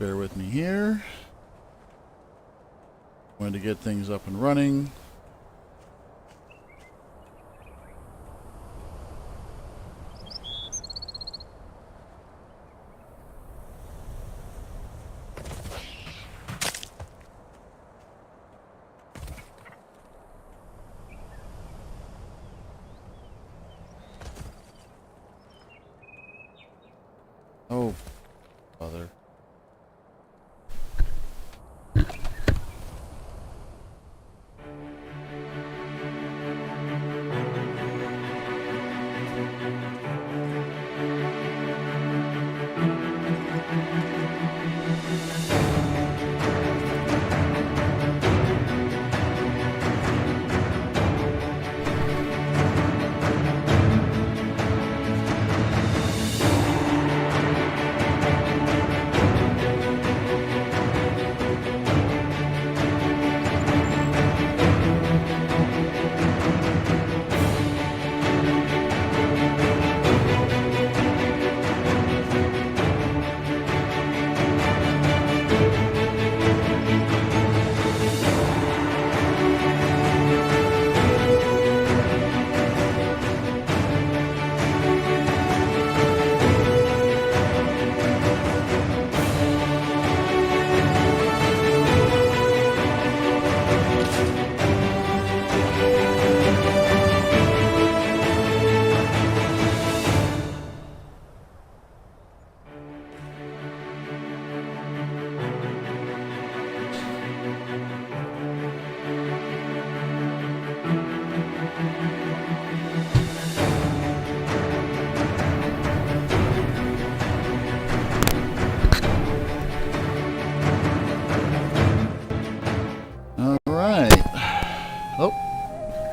bear with me here. Going to get things up and running. Oh, bother.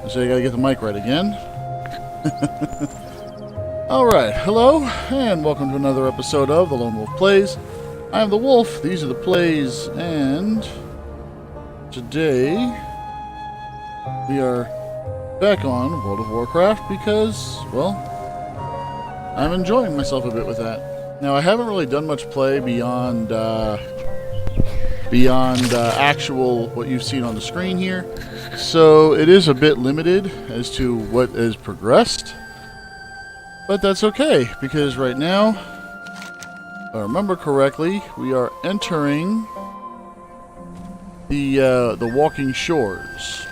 So you gotta get the mic right again. Alright, hello, and welcome to another episode of The Lone Wolf Plays. I am the Wolf, these are the plays, and today we are back on World of Warcraft because, well, I'm enjoying myself a bit with that. Now, I haven't really done much play beyond actual what you've seen on the screen here. So it is a bit limited as to what has progressed, but that's okay because right now, if I remember correctly, we are entering the walking shores,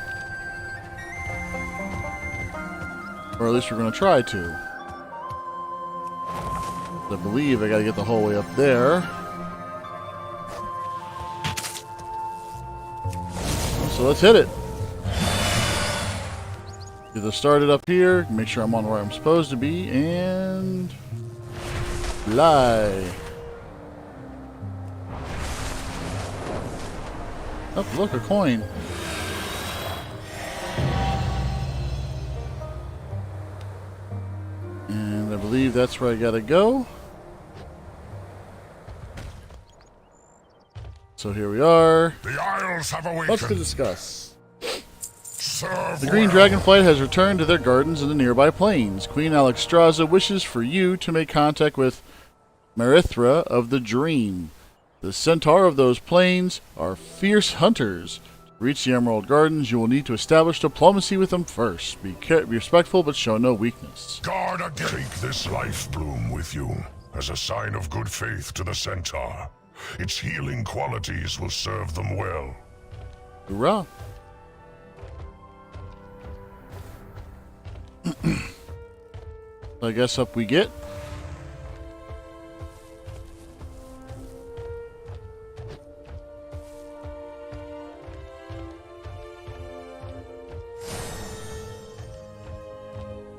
or at least we're going to try to. I believe I got to get the whole way up there. So let's hit it. Get this started up here, make sure I'm on where I'm supposed to be, and fly. Oh, look, a coin. And I believe that's where I gotta go. So here we are. The Isles have awakened. What's to discuss? Serve The Green well. DragonFlight has returned to their gardens in the nearby plains. Queen Alexstrasza wishes for you to make contact with Marithra of the Dream. The centaur of those plains are fierce hunters. To reach the Emerald Gardens, you will need to establish diplomacy with them first. Be respectful, but show no weakness. Guard against. Take this life bloom with you as a sign of good faith to the centaur. Its healing qualities will serve them well. Hoorah! I guess up we get.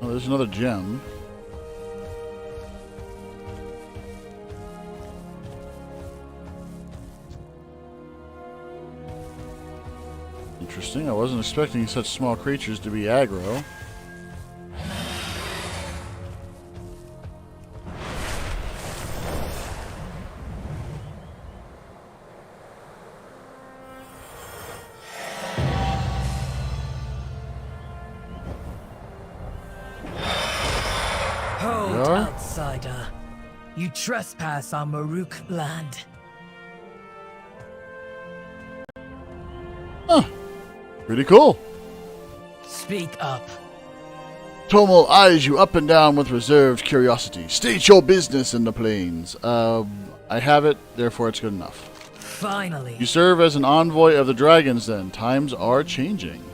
Oh, there's another gem. Interesting. I wasn't expecting such small creatures to be aggro. Hold, outsider. You trespass on Maruk land. Pretty cool. Speak up. Tomel eyes you up and down with reserved curiosity. State your business in the plains. I have it, therefore it's good enough. Finally. You serve as an envoy of the dragons then. Times are changing.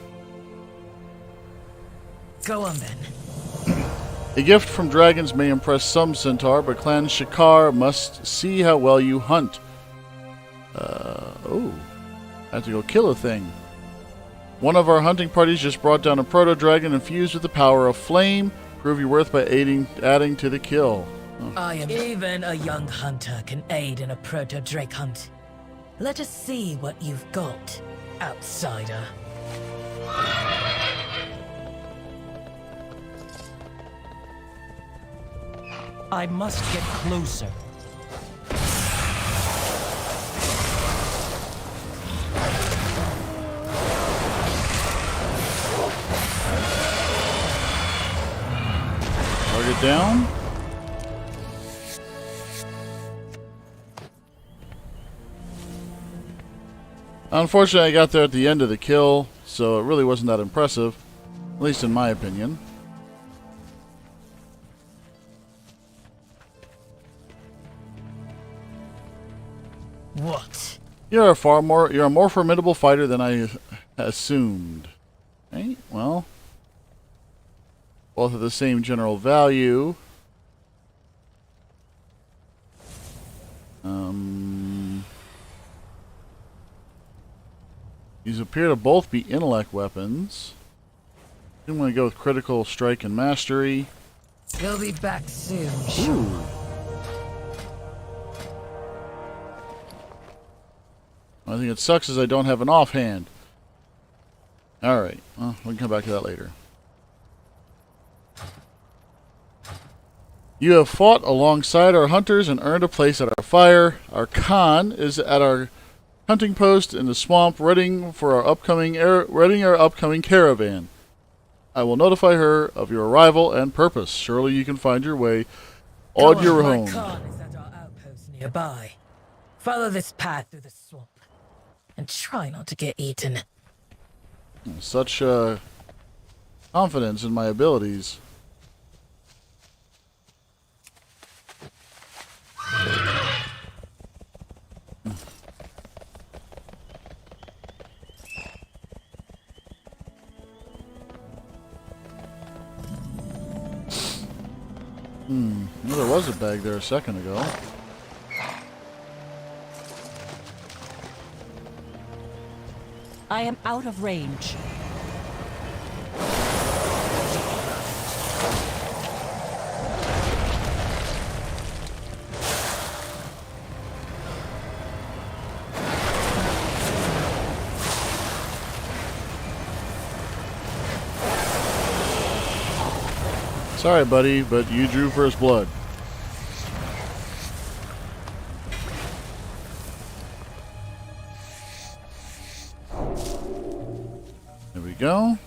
Go on then. A gift from dragons may impress some centaur, but Clan Shikar must see how well you hunt. I have to go kill a thing. One of our hunting parties just brought down a proto-dragon infused with the power of flame. Prove your worth by adding to the kill. Oh. Even a young hunter can aid in a proto-drake hunt. Let us see what you've got, outsider. I must get closer. Target down. Unfortunately, I got there at the end of the kill, so it really wasn't that impressive, at least in my opinion. What? You're a more formidable fighter than I assumed. Okay, well, both have the same general value. These appear to both be intellect weapons. I'm going to go with critical strike and mastery. He'll be back soon. Ooh. I think it sucks is I don't have an offhand. Alright, well, we can come back to that later. You have fought alongside our hunters and earned a place at our fire. Our Khan is at our hunting post in the swamp, readying our upcoming caravan. I will notify her of your arrival and purpose. Surely you can find your way on your own. My Khan is at our outpost nearby. Follow this path through the swamp, and try not to get eaten. Such confidence in my abilities. Well, there was a bag there a second ago. I am out of range. Sorry, buddy, but you drew first blood. There we go.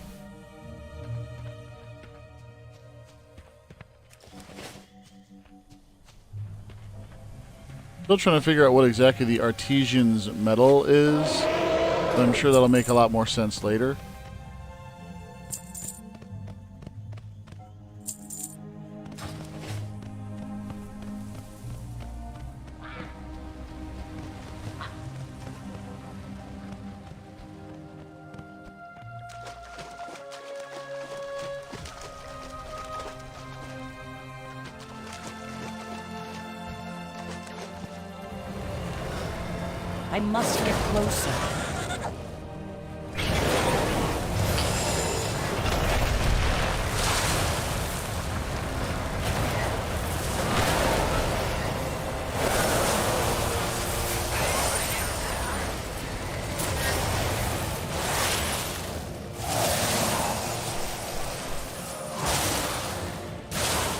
Still trying to figure out what exactly the artisan's metal is. But I'm sure that'll make a lot more sense later. I must get closer.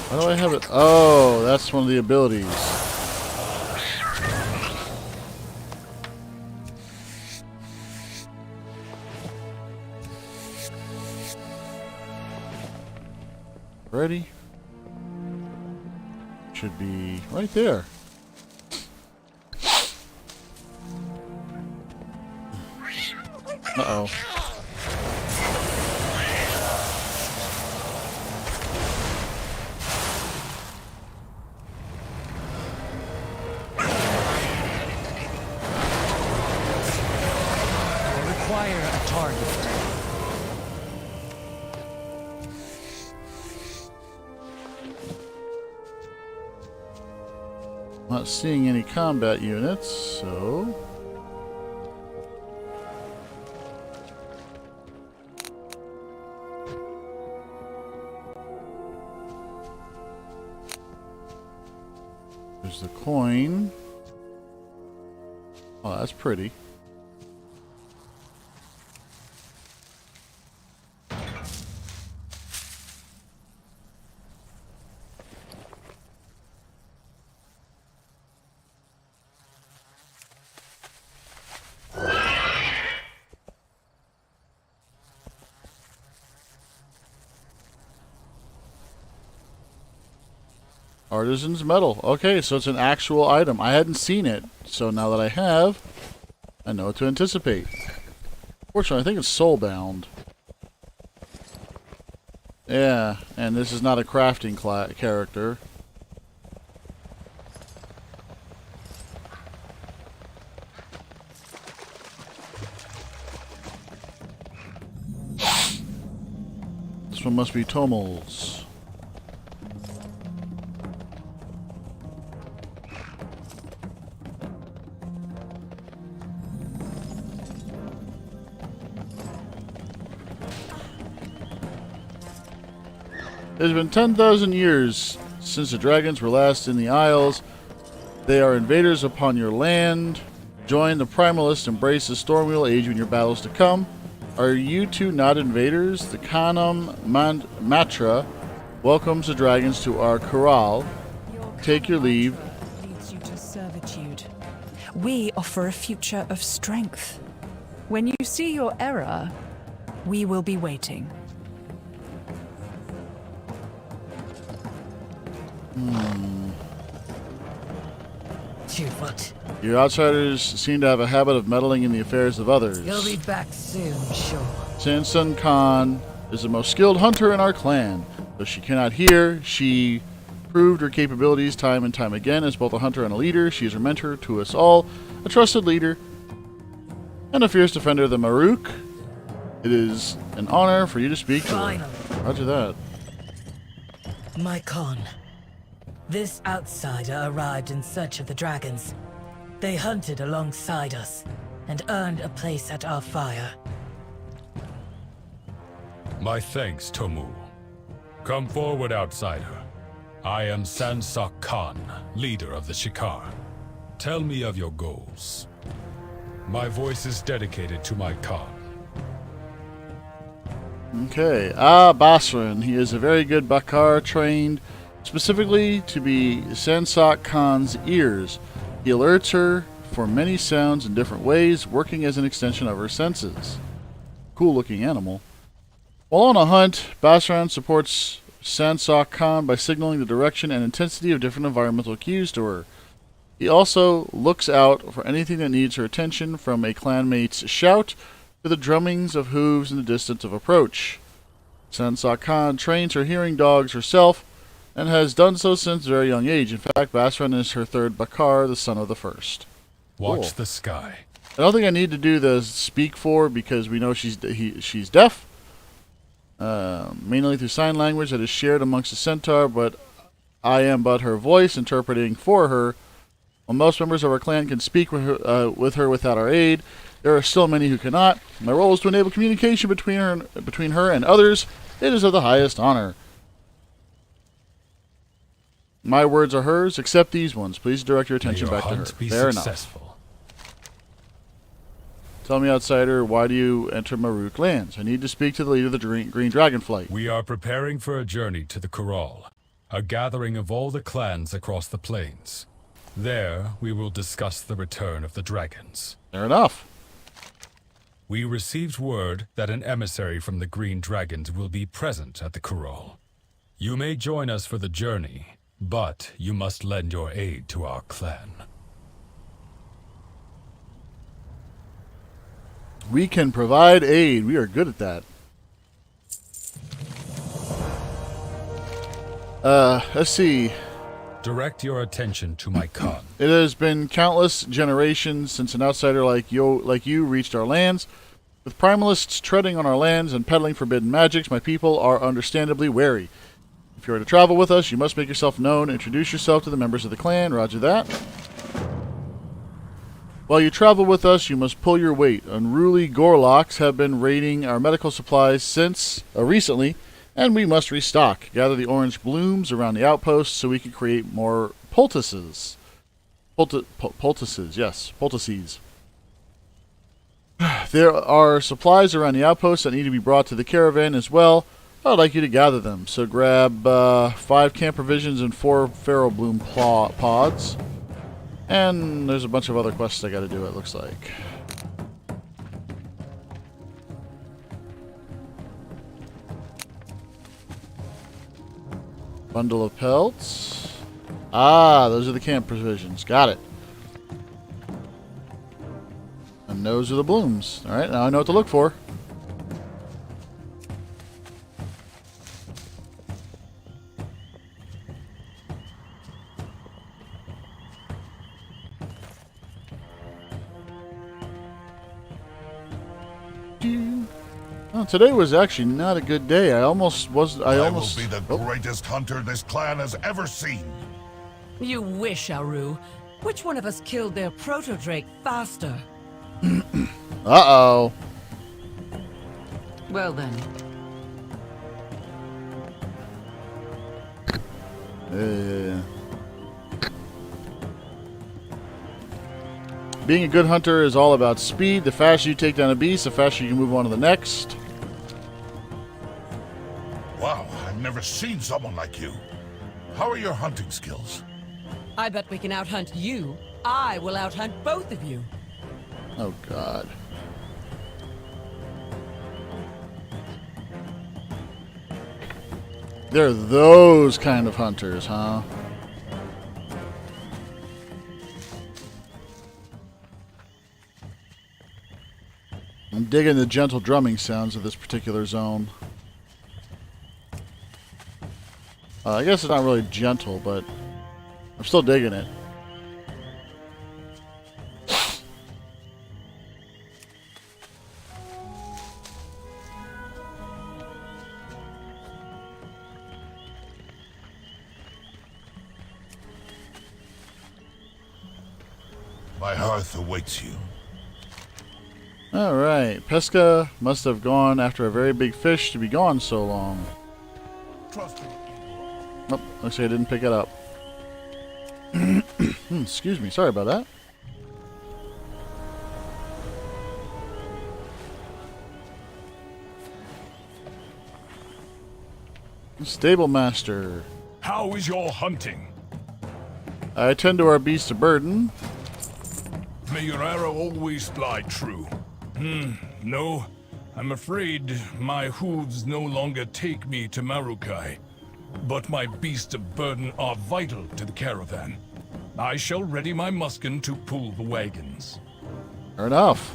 Why do I have it? Oh, that's one of the abilities. Ready? Should be right there. Uh-oh. Not seeing any combat units, so... There's the coin. Oh, that's pretty. Artisan's Medal. Okay, so it's an actual item. I hadn't seen it, so now that I have, I know what to anticipate. Fortunately, I think it's soulbound. Yeah, and this is not a crafting character. This one must be Tomel's. It has been 10,000 years since the dragons were last in the Isles. They are invaders upon your land. Join the Primalists, embrace the storm will aid you in your battles to come. Are you two not invaders? The Khanum Matra welcomes the dragons to our corral. Take your leave. Leads you to servitude. We offer a future of strength. When you see your error, we will be waiting. You what? Your outsiders seem to have a habit of meddling in the affairs of others. You'll be back soon, sure. Sansun Khan is the most skilled hunter in our clan. Though she cannot hear, she proved her capabilities time and time again as both a hunter and a leader. She is a mentor to us all, a trusted leader, and a fierce defender of the Maruk. It is an honor for you to speak to her. Roger that. My Khan. This outsider arrived in search of the dragons. They hunted alongside us and earned a place at our fire. My thanks, Tomu. Come forward, outsider. I am Sansak Khan, leader of the Shikar. Tell me of your goals. My voice is dedicated to my Khan. Okay. Ah, Basran. He is a very good Bakar, trained specifically to be Sansak Khan's ears. He alerts her for many sounds in different ways, working as an extension of her senses. Cool looking animal. While on a hunt, Basran supports Sansak Khan by signaling the direction and intensity of different environmental cues to her. He also looks out for anything that needs her attention, from a clanmate's shout to the drummings of hooves in the distance of approach. Sansak Khan trains her hearing dogs herself, and has done so since a very young age. In fact, Basran is her third Bakar, the son of the first. Watch Cool. the sky. I don't think I need to do the speak for, because we know she's deaf. Mainly through sign language that is shared amongst the centaur, but I am but her voice, interpreting for her. While most members of our clan can speak with her without our aid, there are still many who cannot. My role is to enable communication between her and others. It is of the highest honor. My words are hers, except these ones. Please direct your attention May your back to her. hunt be Fair successful. enough. Tell me, outsider, why do you enter Maruk lands? I need to speak to the leader of the Green DragonFlight. We are preparing for a journey to the Corral, a gathering of all the clans across the plains. There, we will discuss the return of the dragons. Fair enough. We received word that an emissary from the Green Dragons will be present at the Corral. You may join us for the journey, but you must lend your aid to our clan. We can provide aid. We are good at that. Let's see. Direct your attention to my Khan. It has been countless generations since an outsider like you reached our lands. With primalists treading on our lands and peddling forbidden magics, my people are understandably wary. If you are to travel with us, you must make yourself known. Introduce yourself to the members of the clan. Roger that. While you travel with us, you must pull your weight. Unruly Gorlocks have been raiding our medical supplies since recently, and we must restock. Gather the orange blooms around the outposts so we can create more poultices. Poultices, yes. Poultices. There are supplies around the outposts that need to be brought to the caravan as well. I'd like you to gather them. So grab 5 camp provisions and 4 Pharaoh Bloom pods. And there's a bunch of other quests I gotta do, it looks like. Bundle of pelts. Ah, those are the camp provisions. Got it. And those are the blooms. Alright, now I know what to look for. Oh, today was actually not a good day. I almost will be the greatest hunter this clan has ever seen. You wish, Aru. Which one of us killed their proto-drake faster? Uh-oh. Well then. Being a good hunter is all about speed. The faster you take down a beast, the faster you can move on to the next. Wow, I've never seen someone like you. How are your hunting skills? I bet we can outhunt you. I will outhunt both of you. Oh, God. They're those kind of hunters, huh? I'm digging the gentle drumming sounds of this particular zone. I guess it's not really gentle, but I'm still digging it. My hearth awaits you. Alright, Pesca must have gone after a very big fish to be gone so long. Trust me. Oh, looks like I didn't pick it up. Excuse me, sorry about that. Stable Master. How is your hunting? I tend to our beasts of burden. May your arrow always fly true. No. I'm afraid my hooves no longer take me to Marukai. But my beasts of burden are vital to the caravan. I shall ready my muskin to pull the wagons. Fair enough.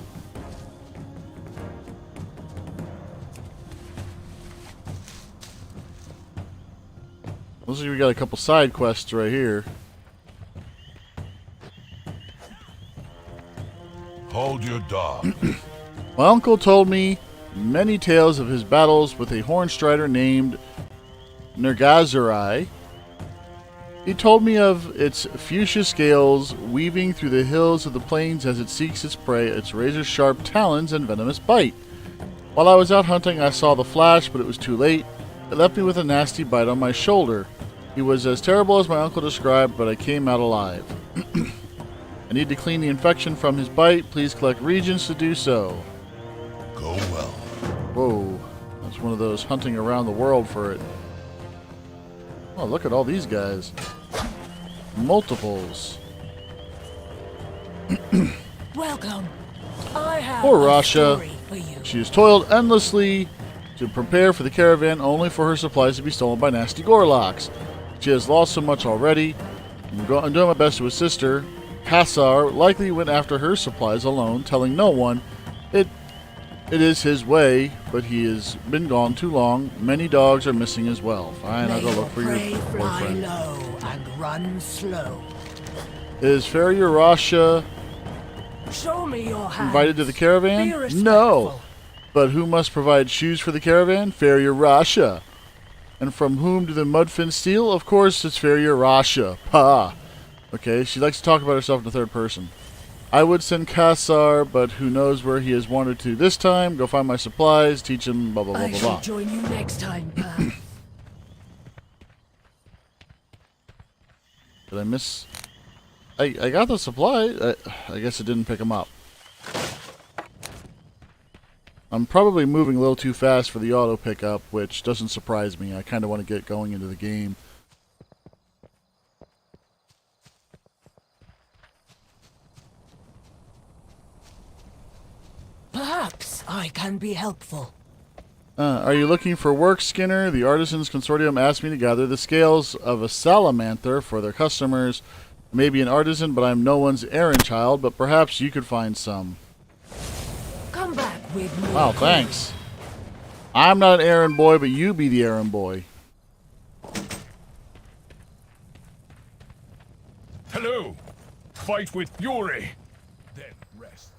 Looks like we got a couple side quests right here. Hold your dog. My uncle told me many tales of his battles with a horn strider named Nergazurai. He told me of its fuchsia scales weaving through the hills of the plains as it seeks its prey, its razor-sharp talons and venomous bite. While I was out hunting, I saw the flash, but it was too late. It left me with a nasty bite on my shoulder. He was as terrible as my uncle described, but I came out alive. I need to clean the infection from his bite. Please collect regions to do so. Go well. Whoa, that's one of those hunting around the world for it. Oh, look at all these guys. Multiples. Welcome. I have Poor a Rasha. story for you. She has toiled endlessly to prepare for the caravan, only for her supplies to be stolen by nasty Gorlocks. She has lost so much already. I'm doing my best to assist her. Hassar likely went after her supplies alone, telling no one. It is his way, but he has been gone too long. Many dogs are missing as well. Fine, I'll go look for your Fly boyfriend. low and run slow. Is Farrier Rasha Show me your hands. invited to the Be caravan? respectful. No. But who must provide shoes for the caravan? Farrier Rasha. And from whom do the mudfins steal? Of course, it's Farrier Rasha. Ha! Okay, she likes to talk about herself in the third person. I would send Kassar, but who knows where he has wandered to this time. Go find my supplies, teach him, blah, blah, blah, I blah, shall blah. join you next time, pal. Did I miss... I got the supply. I guess it didn't pick them up. I'm probably moving a little too fast for the auto pickup, which doesn't surprise me. I kind of want to get going into the game. Perhaps I can be helpful. Are you looking for work, Skinner? The Artisans Consortium asked me to gather the scales of a salamander for their customers. Maybe an artisan, but I'm no one's errand child, but perhaps you could find some. Come back with me. Wow, thanks. I'm not an errand boy, but you be the errand boy. Hello! Fight with fury! Then rest.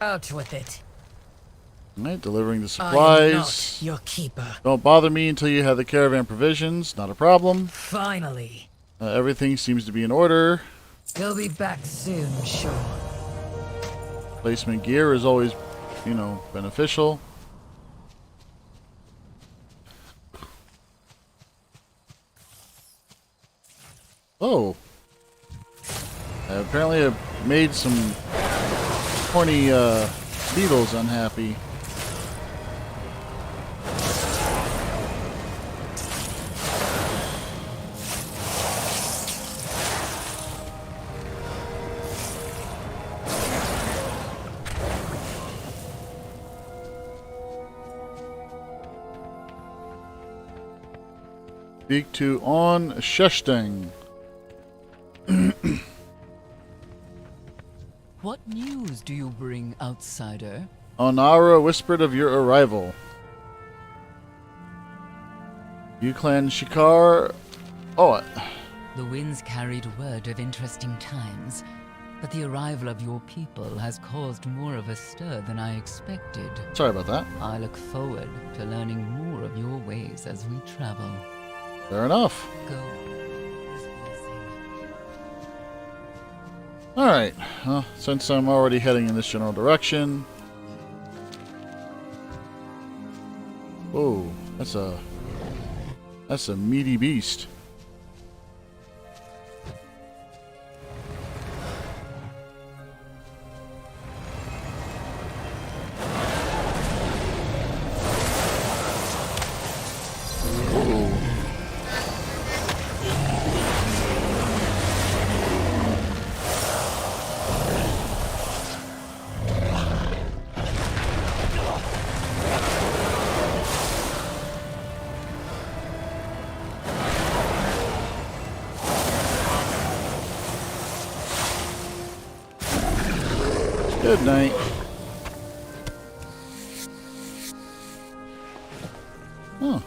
Out with it. Alright, delivering the I supplies. am not your keeper. Don't bother me until you have the caravan provisions. Not a problem. Finally. Everything seems to be in order. You'll be back soon, sure. Placement gear is always, you know, beneficial. Oh. Apparently I've made some horny beetles unhappy. Speak to On Sheshtang. What news do you bring, outsider? Onara whispered of your arrival. You clan Shikar. Oh, The winds carried word of interesting times, but the arrival of your people has caused more of a stir than I expected. sorry about that. I look forward to learning more of your ways as we travel. Fair enough. Go. This blessing. Alright, well, since I'm already heading in this general direction. Whoa, that's a meaty beast. Good night. Oh,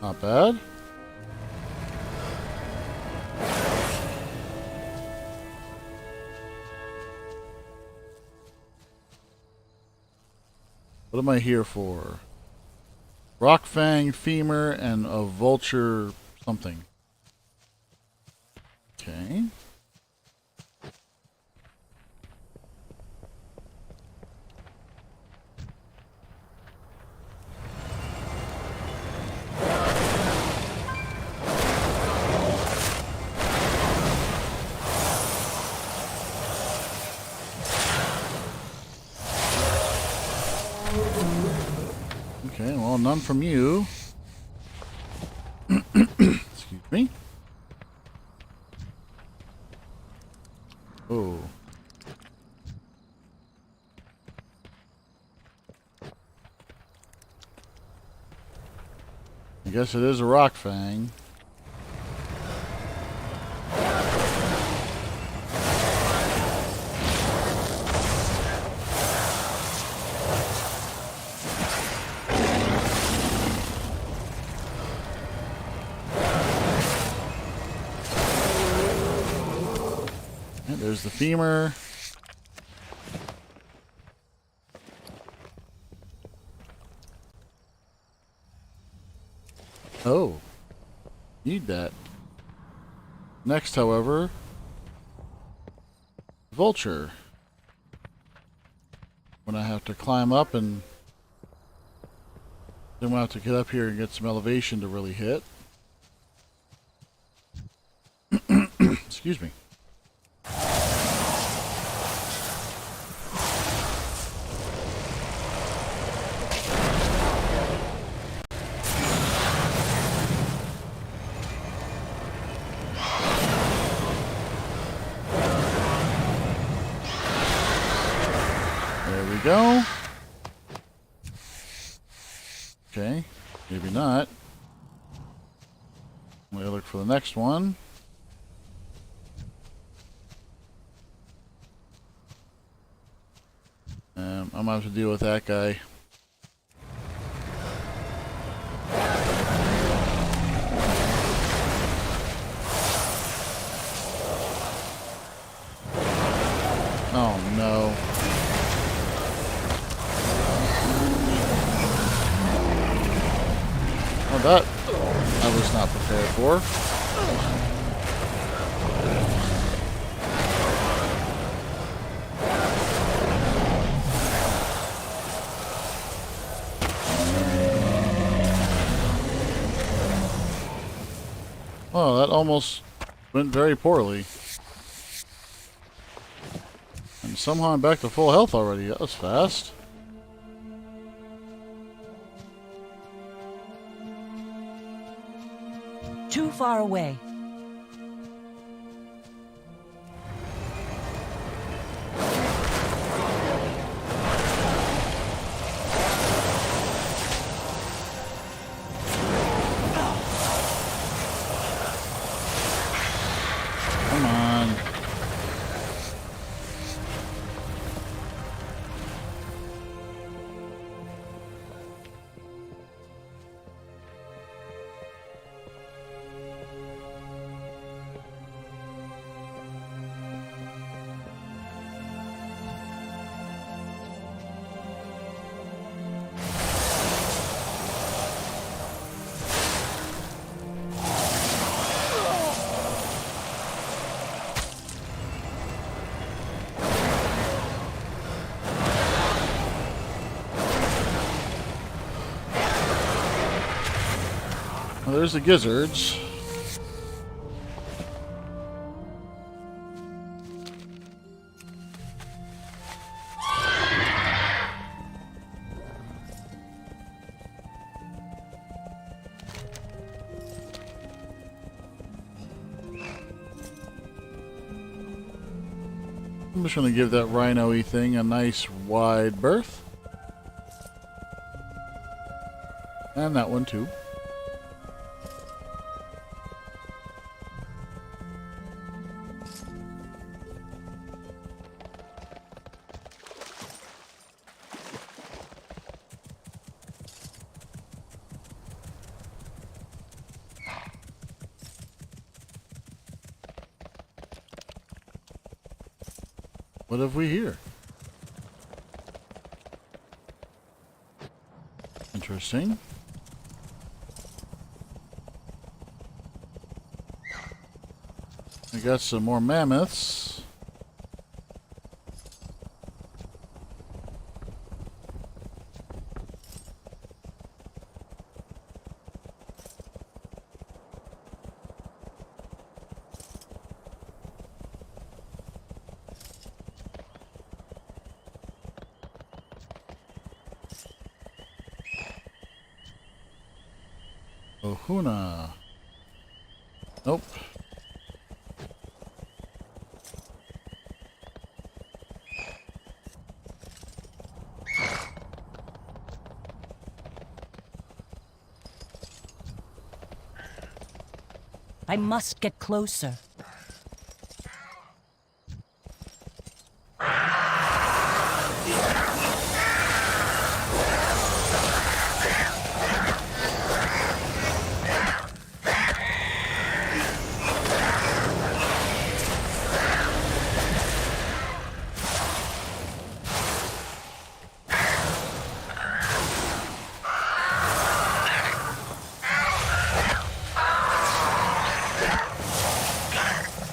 not bad. What am I here for? Rockfang, femur, and a vulture something. Okay. Okay, well, none from you. Excuse me. Oh. I guess it is a rock fang. There's the femur. Oh, Need that. Next, however, vulture. When I have to climb up, and then we'll have to get up here and get some elevation to really hit. Excuse me. Go. Okay, maybe not. I'm gonna look for the next one. I'm gonna have to deal with that guy. Oh no. Oh, that I was not prepared for. Oh, that almost went very poorly. And somehow I'm back to full health already. That was fast. Too far away. Come on. Well, there's the gizzards. I'm just going to give that rhino-y thing a nice wide berth. And that one too. What have we here? Interesting. I got some more mammoths. Ohuna. Nope. I must get closer.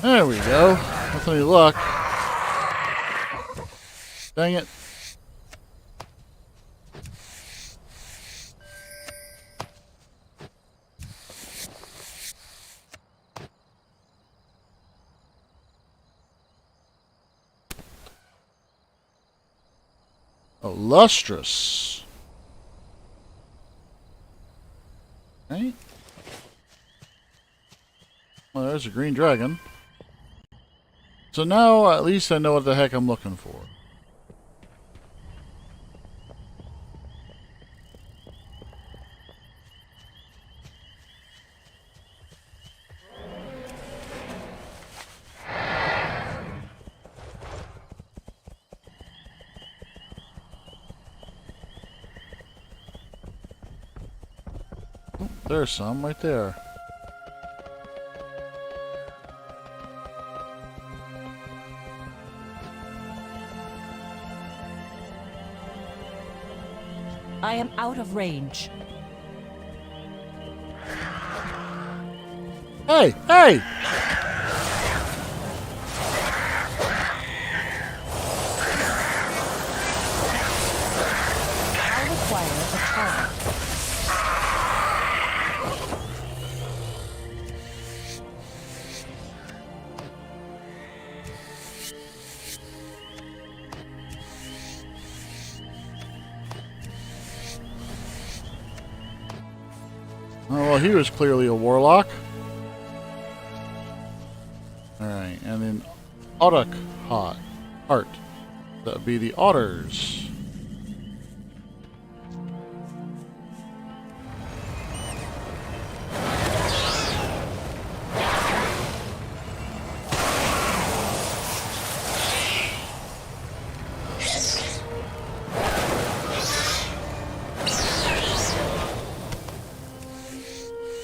There we go. With any luck. Dang it. Oh, lustrous. Right. Well, there's a green dragon. So now at least I know what the heck I'm looking for. Oh, there's some right there. I am out of range. Hey! Hey! I require a target. Oh, well, he was clearly a warlock. Alright, and then Audak Heart. That would be the otters.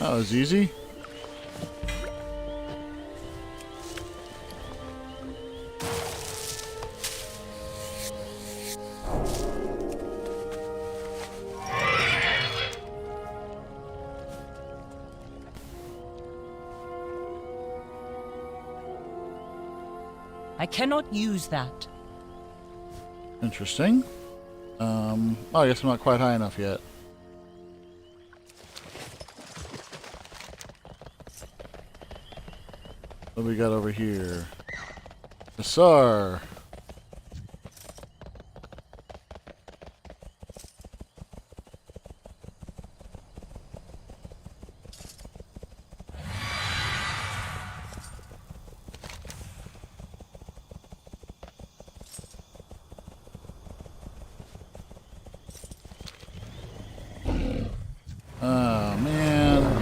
That was easy. I cannot use that. Interesting. Oh, I guess I'm not quite high enough yet. What do we got over here? Hussar. Oh, man.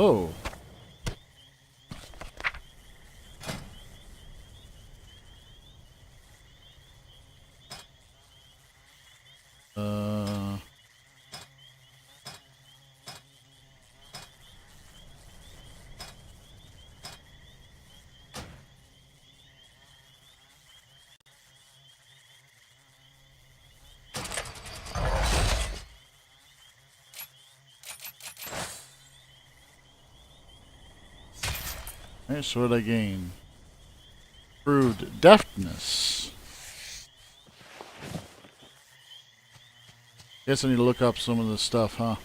Oh. Alright, so what did I gain? Improved deftness. Guess I need to look up some of this stuff, huh?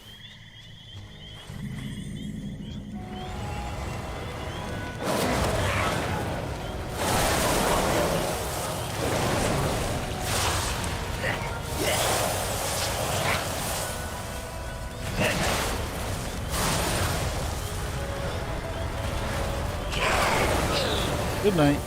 Good night.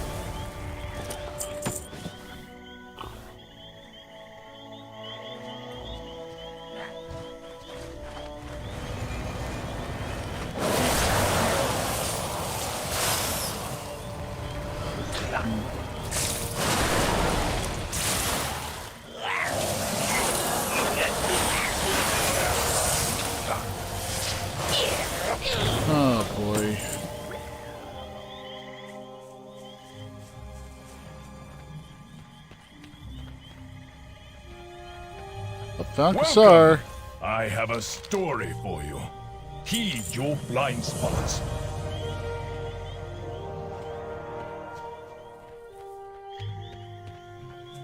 Oh boy. I found Kassar. I have a story for you. Heed your blind spots.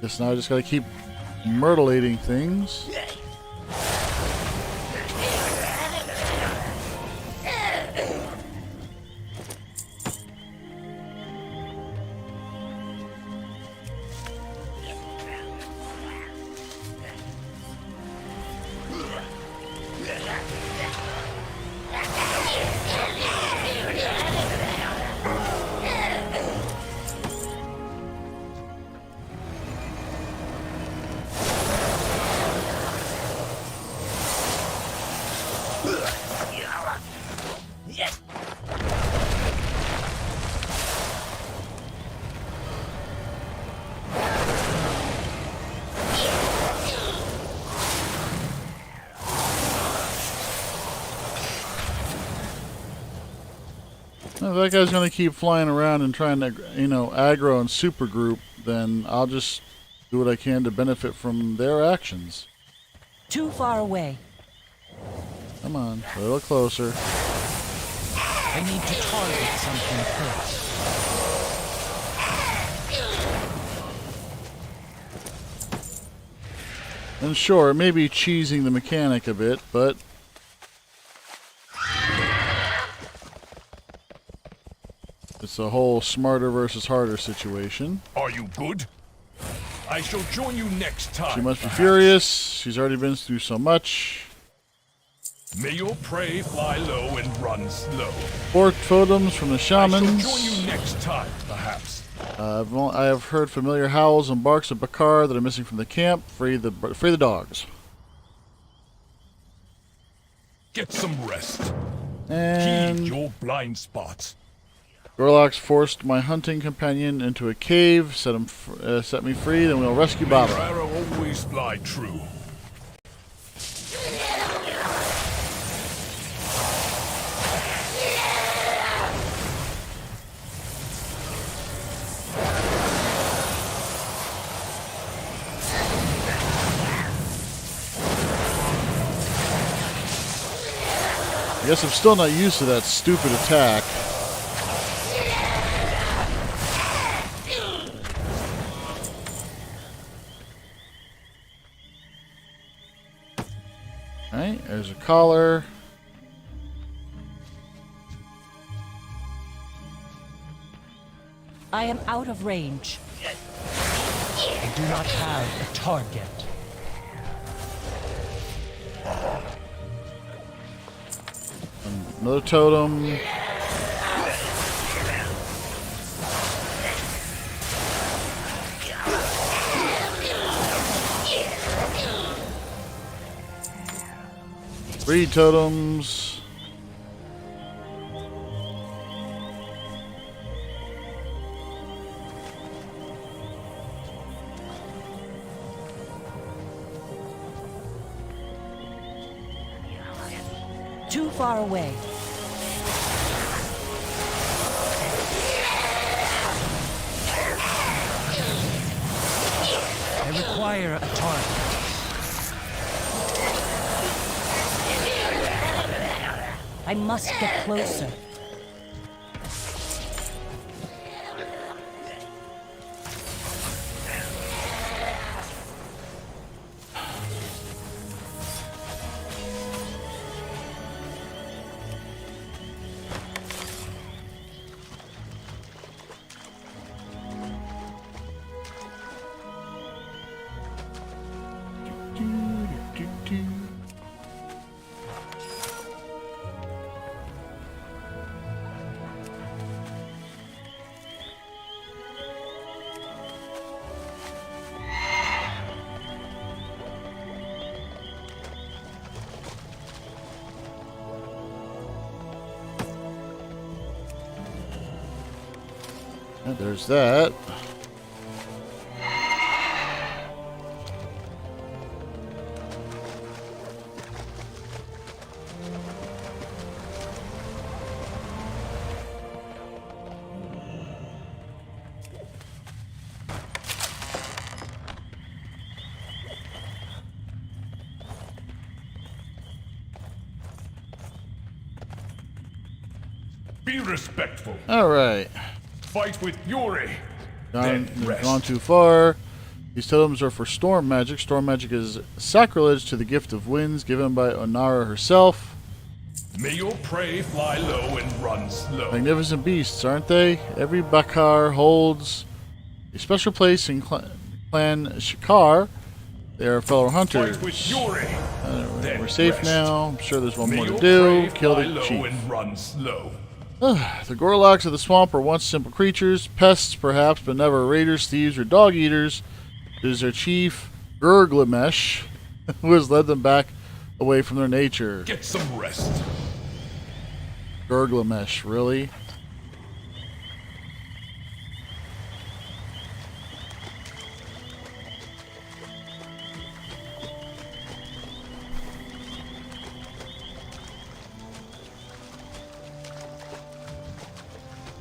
Guess now I just gotta keep myrtleating things. If that guy's gonna keep flying around and trying to, you know, aggro and super group, then I'll just do what I can to benefit from their actions. Too far away. Come on, a little closer. I need to target something first. And sure, it may be cheesing the mechanic a bit, but it's a whole smarter versus harder situation. Are you good? I shall join you next time. She must be perhaps. furious. She's already been through so much. May your prey fly low and run slow. Forked totems from the I shall shamans. join you next time, perhaps. I have heard familiar howls and barks of Bakar that are missing from the camp. Free the dogs. Get some rest. Heed And your blind spots. Gorlox forced my hunting companion into a cave. Set me free. Then we'll rescue May your Baba. arrow always fly true. I guess I'm still not used to that stupid attack. Alright, there's a collar. I am out of range. I do not have a target. Another totem. Three totems. Too far away. I require a target. I must get closer. And there's that. Be respectful. All right. Fight with fury. Then rest. Gone too far. These totems are for storm magic. Storm magic is sacrilege to the gift of winds given by Onara herself. May your prey fly low and run slow. Magnificent beasts, aren't they? Every Bakar holds a special place in Clan Shikar. They are fellow hunters. Fight with fury. Then We're safe rest. now. I'm sure there's one May more to your do. prey Kill fly the low chief. and run slow. The Gorloks of the swamp are once simple creatures, pests perhaps, but never raiders, thieves, or dog eaters. It is their chief, Gurglamesh, who has led them back away from their nature. Get some rest. Gurglamesh, really?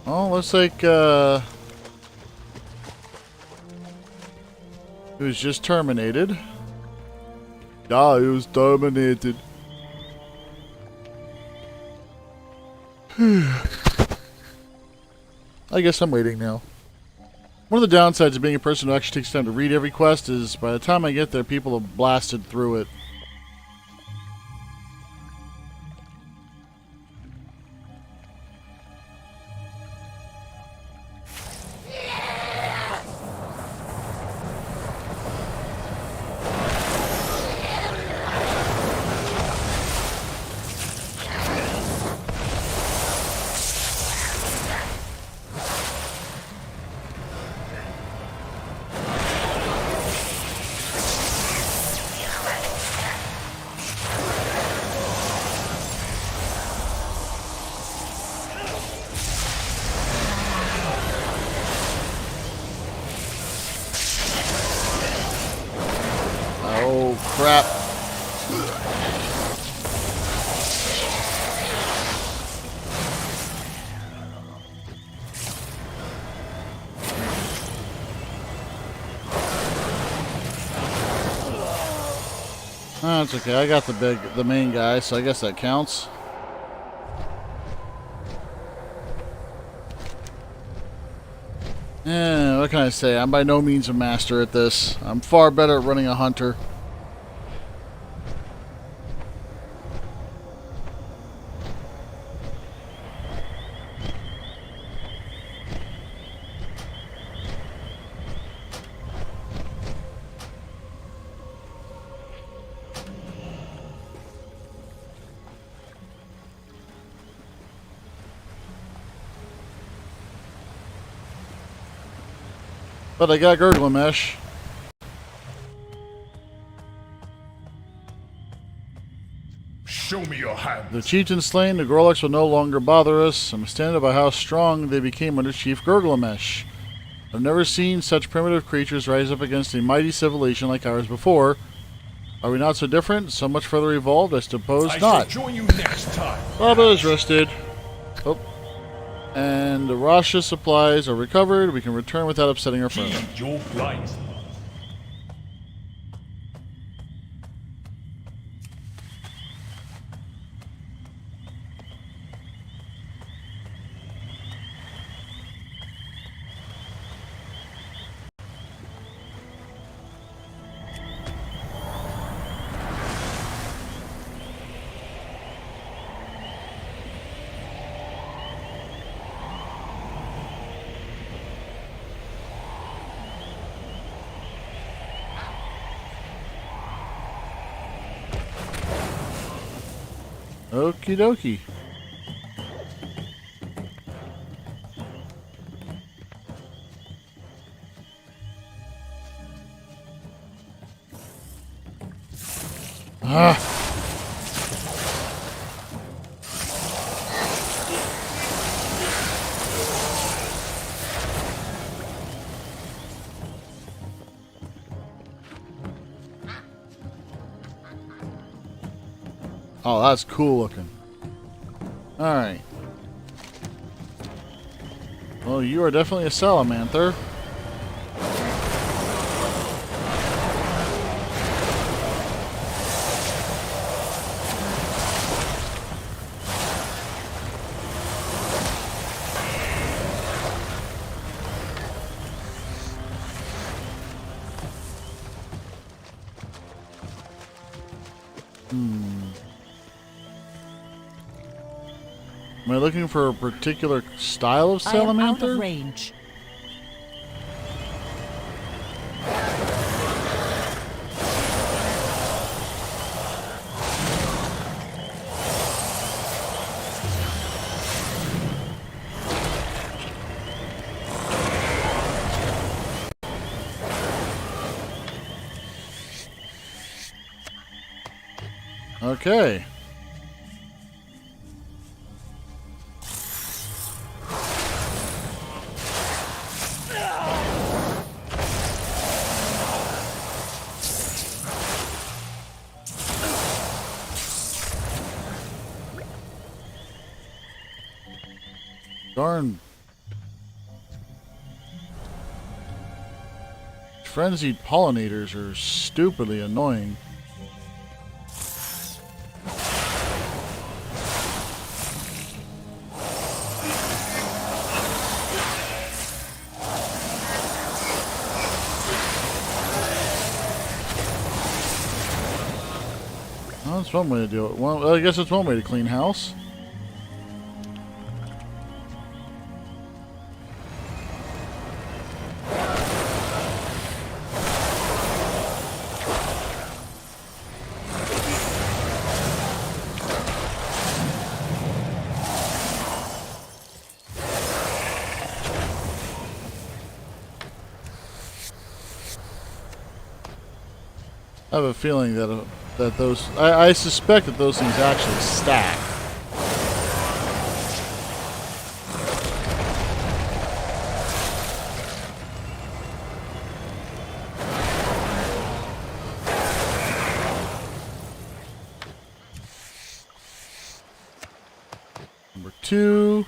Oh, looks like, he was just terminated. Yeah, he was terminated. I guess I'm waiting now. One of the downsides of being a person who actually takes time to read every quest is by the time I get there, people have blasted through it. Oh, crap. That's okay. I got the main guy, so I guess that counts. Yeah, what can I say? I'm by no means a master at this. I'm far better at running a hunter. But I got Gurglamesh. Show me your hand. The chieftain slain, the Gorloks will no longer bother us. I'm astounded by how strong they became under Chief Gurglamesh. I've never seen such primitive creatures rise up against a mighty civilization like ours before. Are we not so different? So much further evolved? I suppose I not. shall join you next time. Baba is rested. Oh. And the Rasha supplies are recovered. We can return without upsetting our friend. Heed your blind. Okie dokie. Ah. Oh, that's cool looking. Alright. Well, you are definitely a salamander. Am I looking for a particular style of salamander? I am out of range. Okay. Darn. Frenzied pollinators are stupidly annoying. Well, that's one way to do it. Well, I guess it's one way to clean house. I have a feeling that those... I suspect that those things actually stack. Number 2.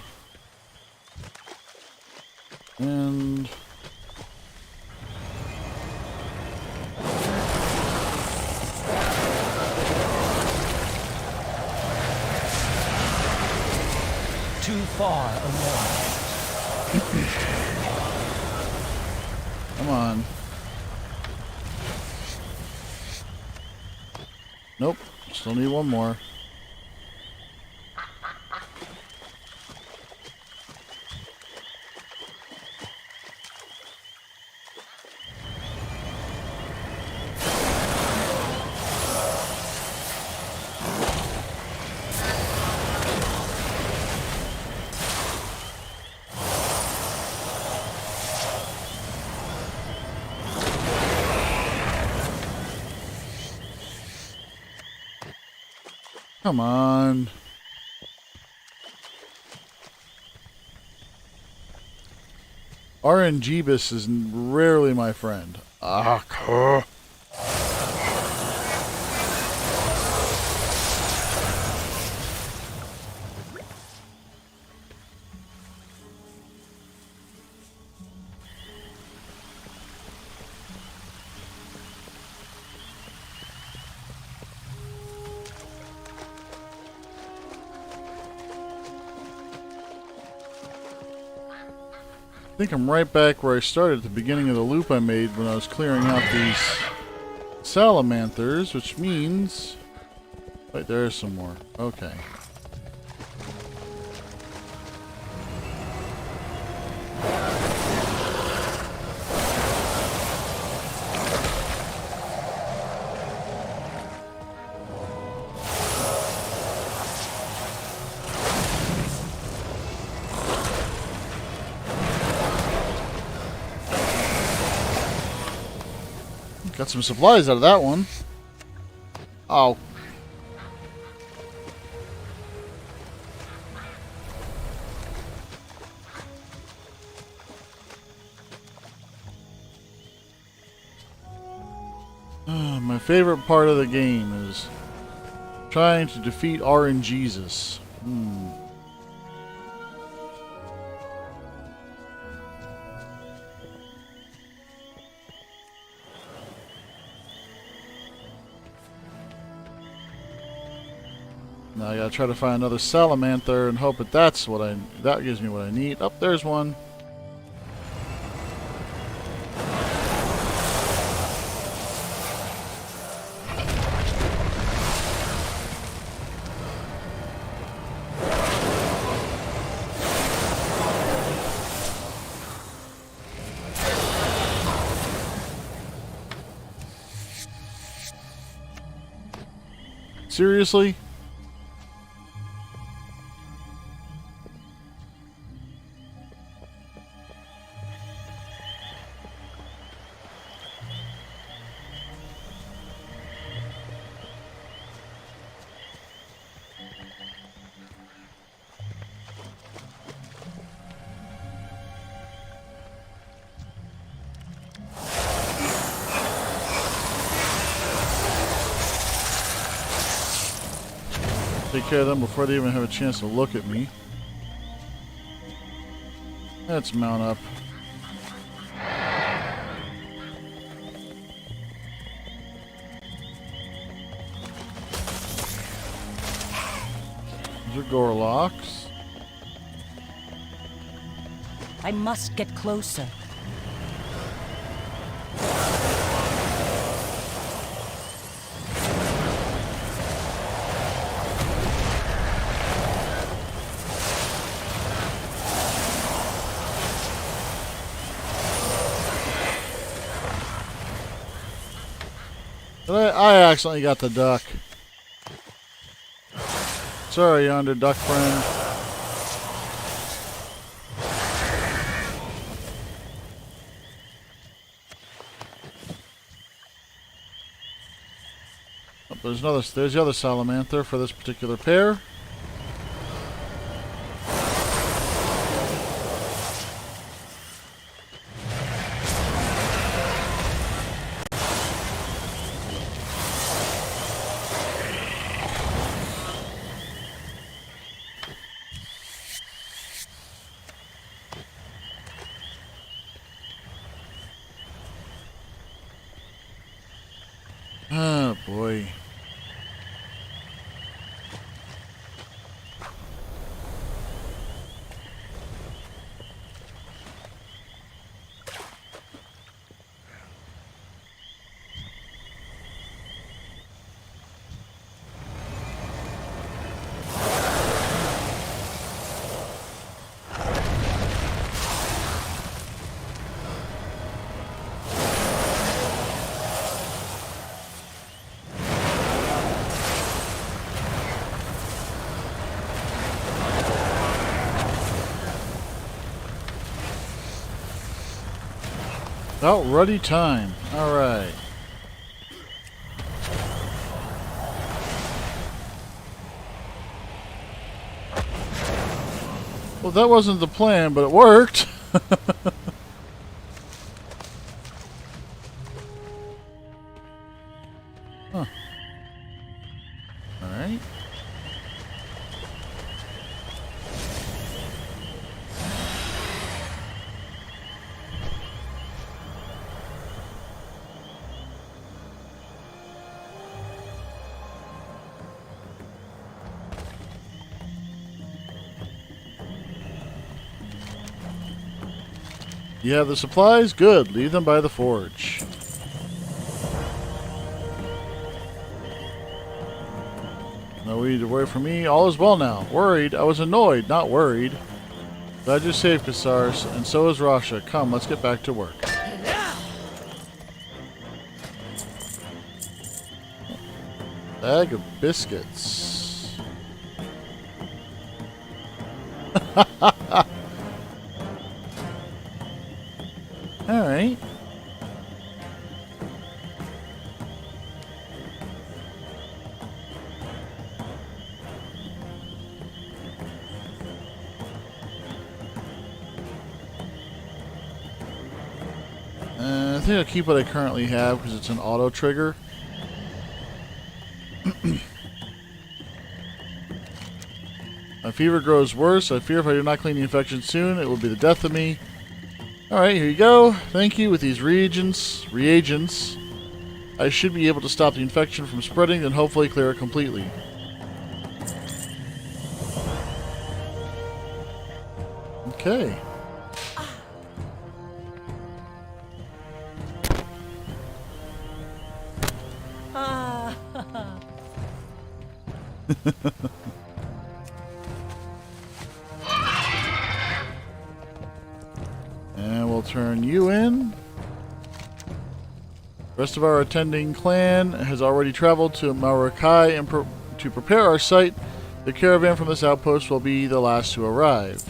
And... Too far along. Come on. Nope. Still need one more. Come on. RNGeebus is rarely my friend. Ah, I think I'm right back where I started at the beginning of the loop I made when I was clearing out these salamanders, which means... Wait, there is some more. Okay. Got some supplies out of that one. Oh. My favorite part of the game is Trying to defeat RNGesus. Now I gotta try to find another Salamanther and hope that that gives me what I need. Oh, there's one. Seriously? Take care of them before they even have a chance to look at me. Let's mount up. These are Gorlocks. I must get closer. I accidentally got the duck. Sorry, yonder duck friend. Oh, there's the other Salamanther for this particular pair. Oh boy. Oh, ruddy time. Alright. Well, that wasn't the plan, but it worked. Huh. Alright. You have the supplies? Good. Leave them by the forge. No need to worry for me. All is well now. Worried? I was annoyed, not worried. Glad you're safe, Cassars, and so is Rasha. Come, let's get back to work. Bag of biscuits. Alright. I think I'll keep what I currently have because it's an auto trigger. fever grows worse. I fear if I do not clean the infection soon, it will be the death of me. Alright, here you go. Thank you. With these reagents, I should be able to stop the infection from spreading and hopefully clear it completely. Okay. And we'll turn you in. The rest of our attending clan has already traveled to Marakai and to prepare our site. The caravan from this outpost will be the last to arrive.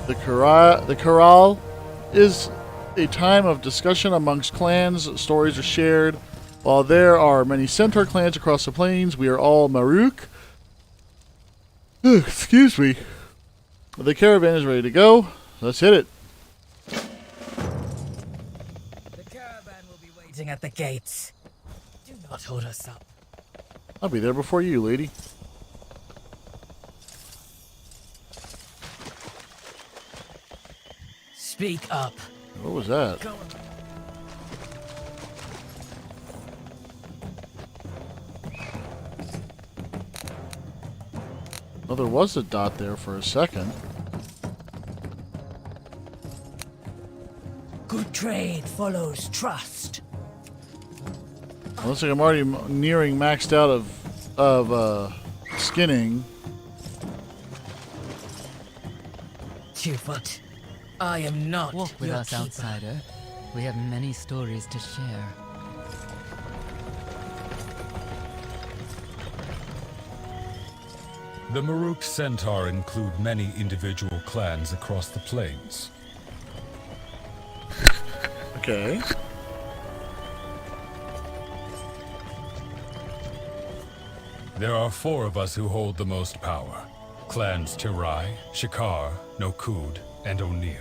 The Corral is a time of discussion amongst clans. Stories are shared. While there are many centaur clans across the plains, we are all Maruk. Excuse me. The caravan is ready to go. Let's hit it. The caravan will be waiting at the gates. Do not hold us up. I'll be there before you, lady. Speak up. What was that? Go on. Well, there was a dot there for a second. Good trade follows trust. Well, looks like I'm already nearing maxed out of skinning. But I am not Walk with your us, keeper. outsider. We have many stories to share. The Maruk Centaur include many individual clans across the plains. Okay. There are 4 of us who hold the most power. Clans Tirai, Shikar, Nokud, and Onir.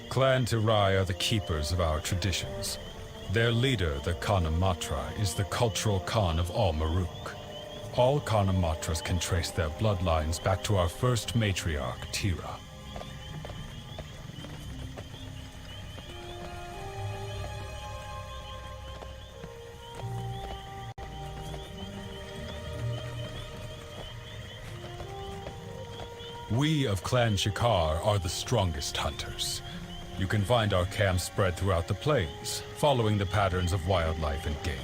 Clan Tirai are the keepers of our traditions. Their leader, the Kanamatra, is the cultural Khan of all Maruk. All Kanamatras can trace their bloodlines back to our first matriarch, Tira. We of Clan Shikar are the strongest hunters. You can find our camps spread throughout the plains, following the patterns of wildlife and game.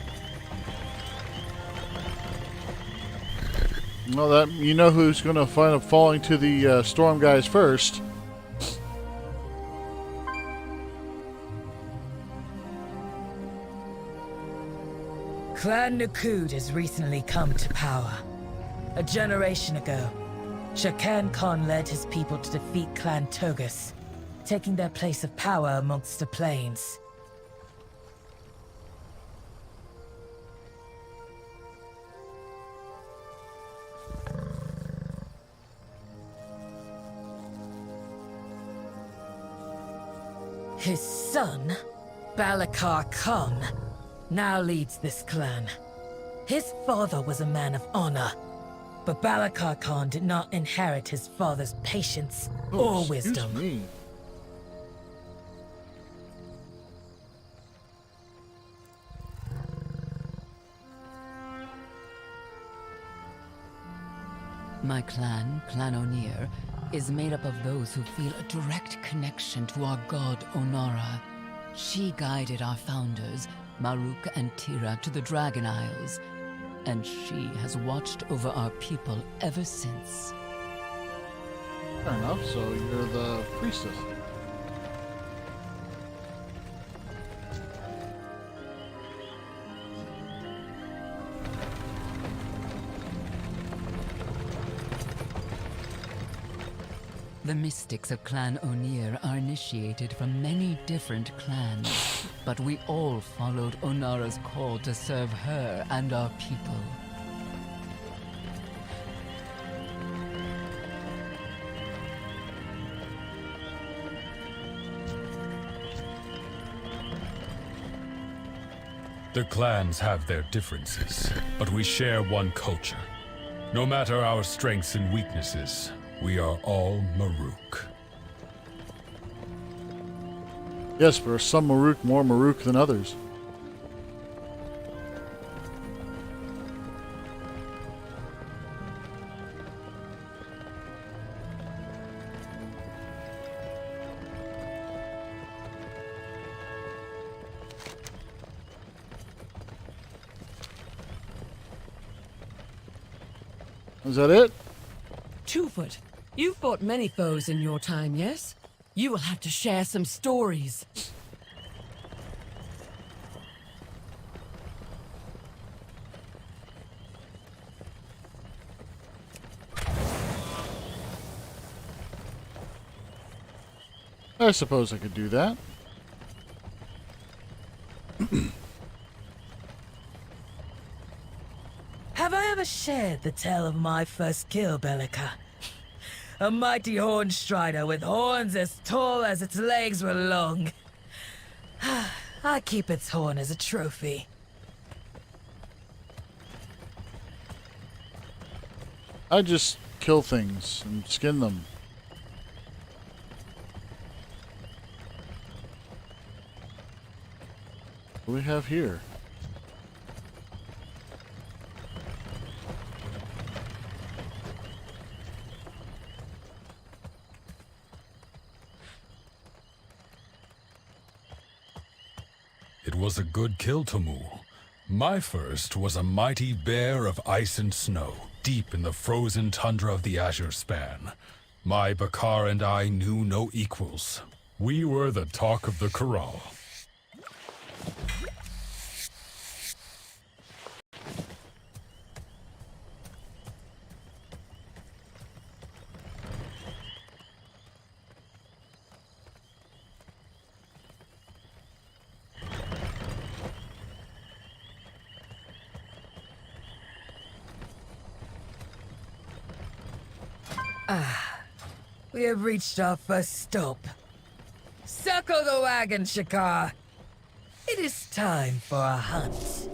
Well, that you know who's going to find up falling to the storm guys first. Clan Nokud has recently come to power. A generation ago, Shakan Khan led his people to defeat Clan Togus, taking their place of power amongst the plains. His son, Balakar Khan, now leads this clan. His father was a man of honor, but Balakar Khan did not inherit his father's patience or wisdom. Excuse me. My clan, Clan Onir, is made up of those who feel a direct connection to our god Onara. She guided our founders, Maruk and Tira, to the Dragon Isles, and she has watched over our people ever since. Fair enough, so you're the priestess. The mystics of Clan Onir are initiated from many different clans, but we all followed Onara's call to serve her and our people. The clans have their differences, but we share one culture. No matter our strengths and weaknesses, we are all Maruk. Yes, but are some Maruk more Maruk than others? Is that it? Twofoot, you've fought many foes in your time, yes? You will have to share some stories. I suppose I could do that. Have I ever shared the tale of my first kill, Bellica? A mighty horn strider with horns as tall as its legs were long. I keep its horn as a trophy. I just kill things and skin them. What do we have here? It was a good kill, Tomu. My first was a mighty bear of ice and snow, deep in the frozen tundra of the Azure Span. My Bakar and I knew no equals. We were the talk of the corral. We have reached our first stop. Circle the wagon, Shakar. It is time for a hunt.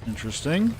Interesting.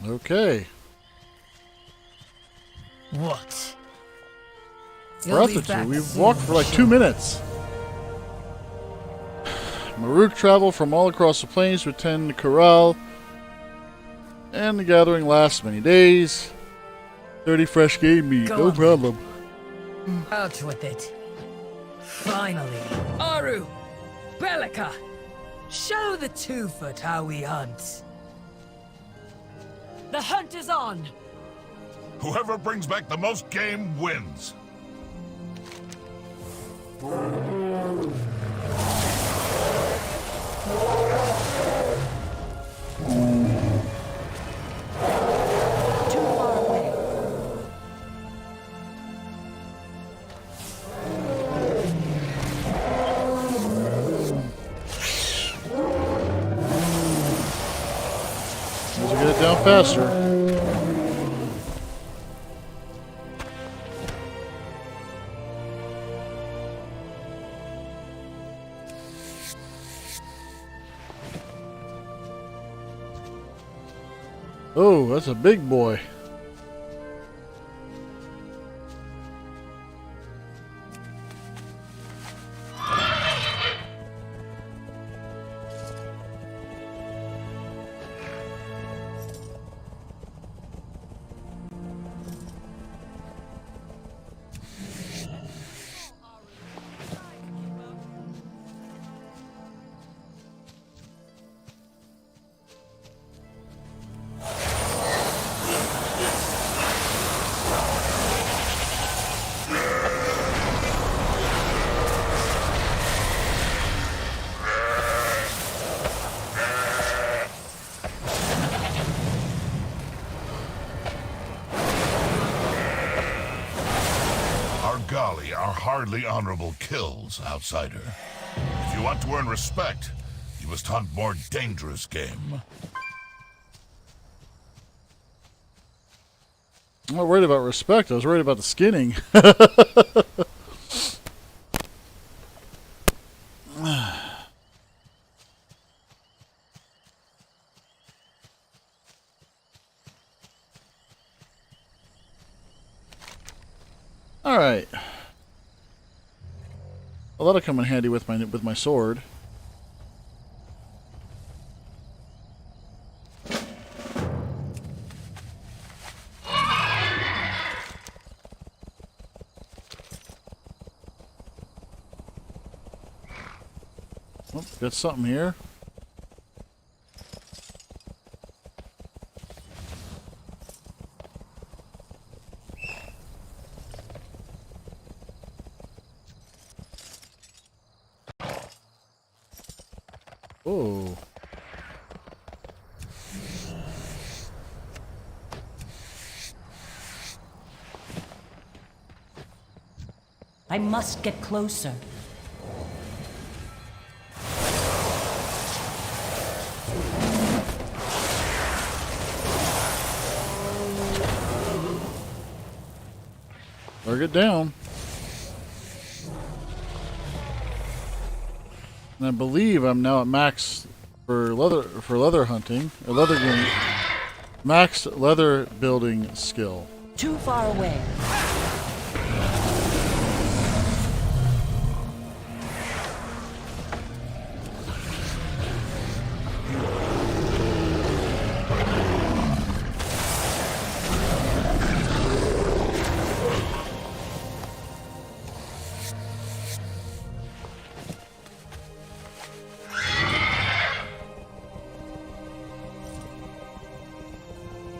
Okay. What? Breath or two. We've walked for like 2 minutes. Maruk travel from all across the plains to attend the corral, and the gathering lasts many days. 30 fresh game meat, Go no on. problem. Out with it. Finally. Aru! Bellica! Show the Two-Foot how we hunt. The hunt is on! Whoever brings back the most game wins. Too far away. Let's get it down faster. Oh, that's a big boy. folly are hardly honorable kills, outsider. If you want to earn respect, you must hunt more dangerous game. I'm not worried about respect. I was worried about the skinning. All right. Well, that'll come in handy with my sword. Oh, got something here. Oh. I must get closer. Target down. And I believe I'm now at max for leather hunting, or leather game. Max leather building skill. Too far away.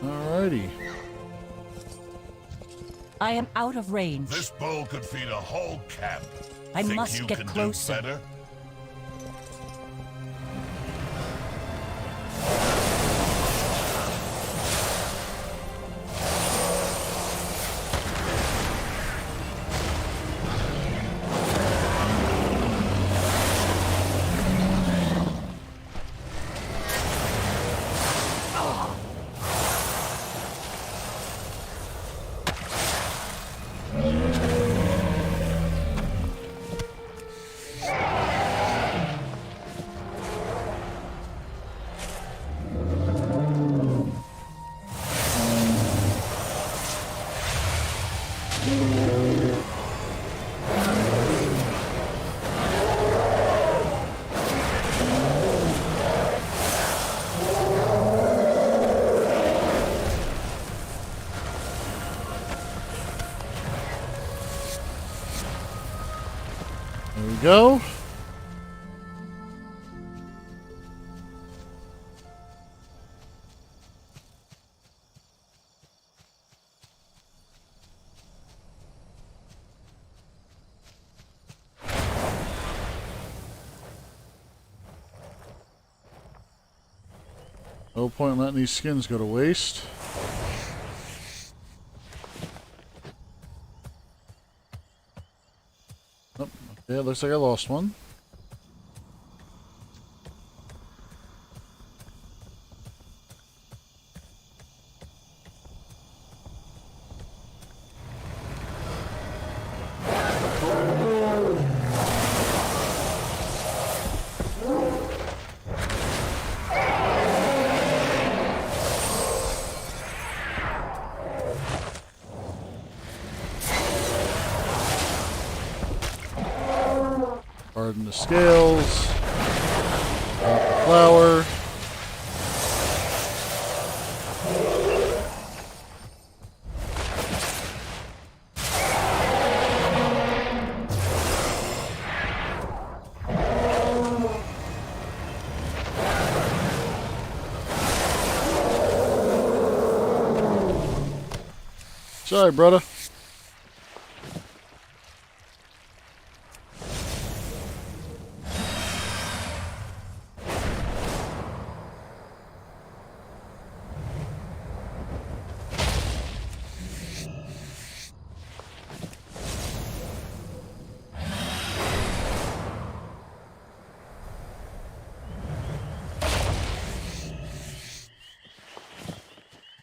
Alrighty. I am out of range. This bow could feed a whole camp. I Think must you get can do closer. better? There we go. No point in letting these skins go to waste. Oh, okay, it looks like I lost one. Harden the scales. Drop the flour. Sorry, brother.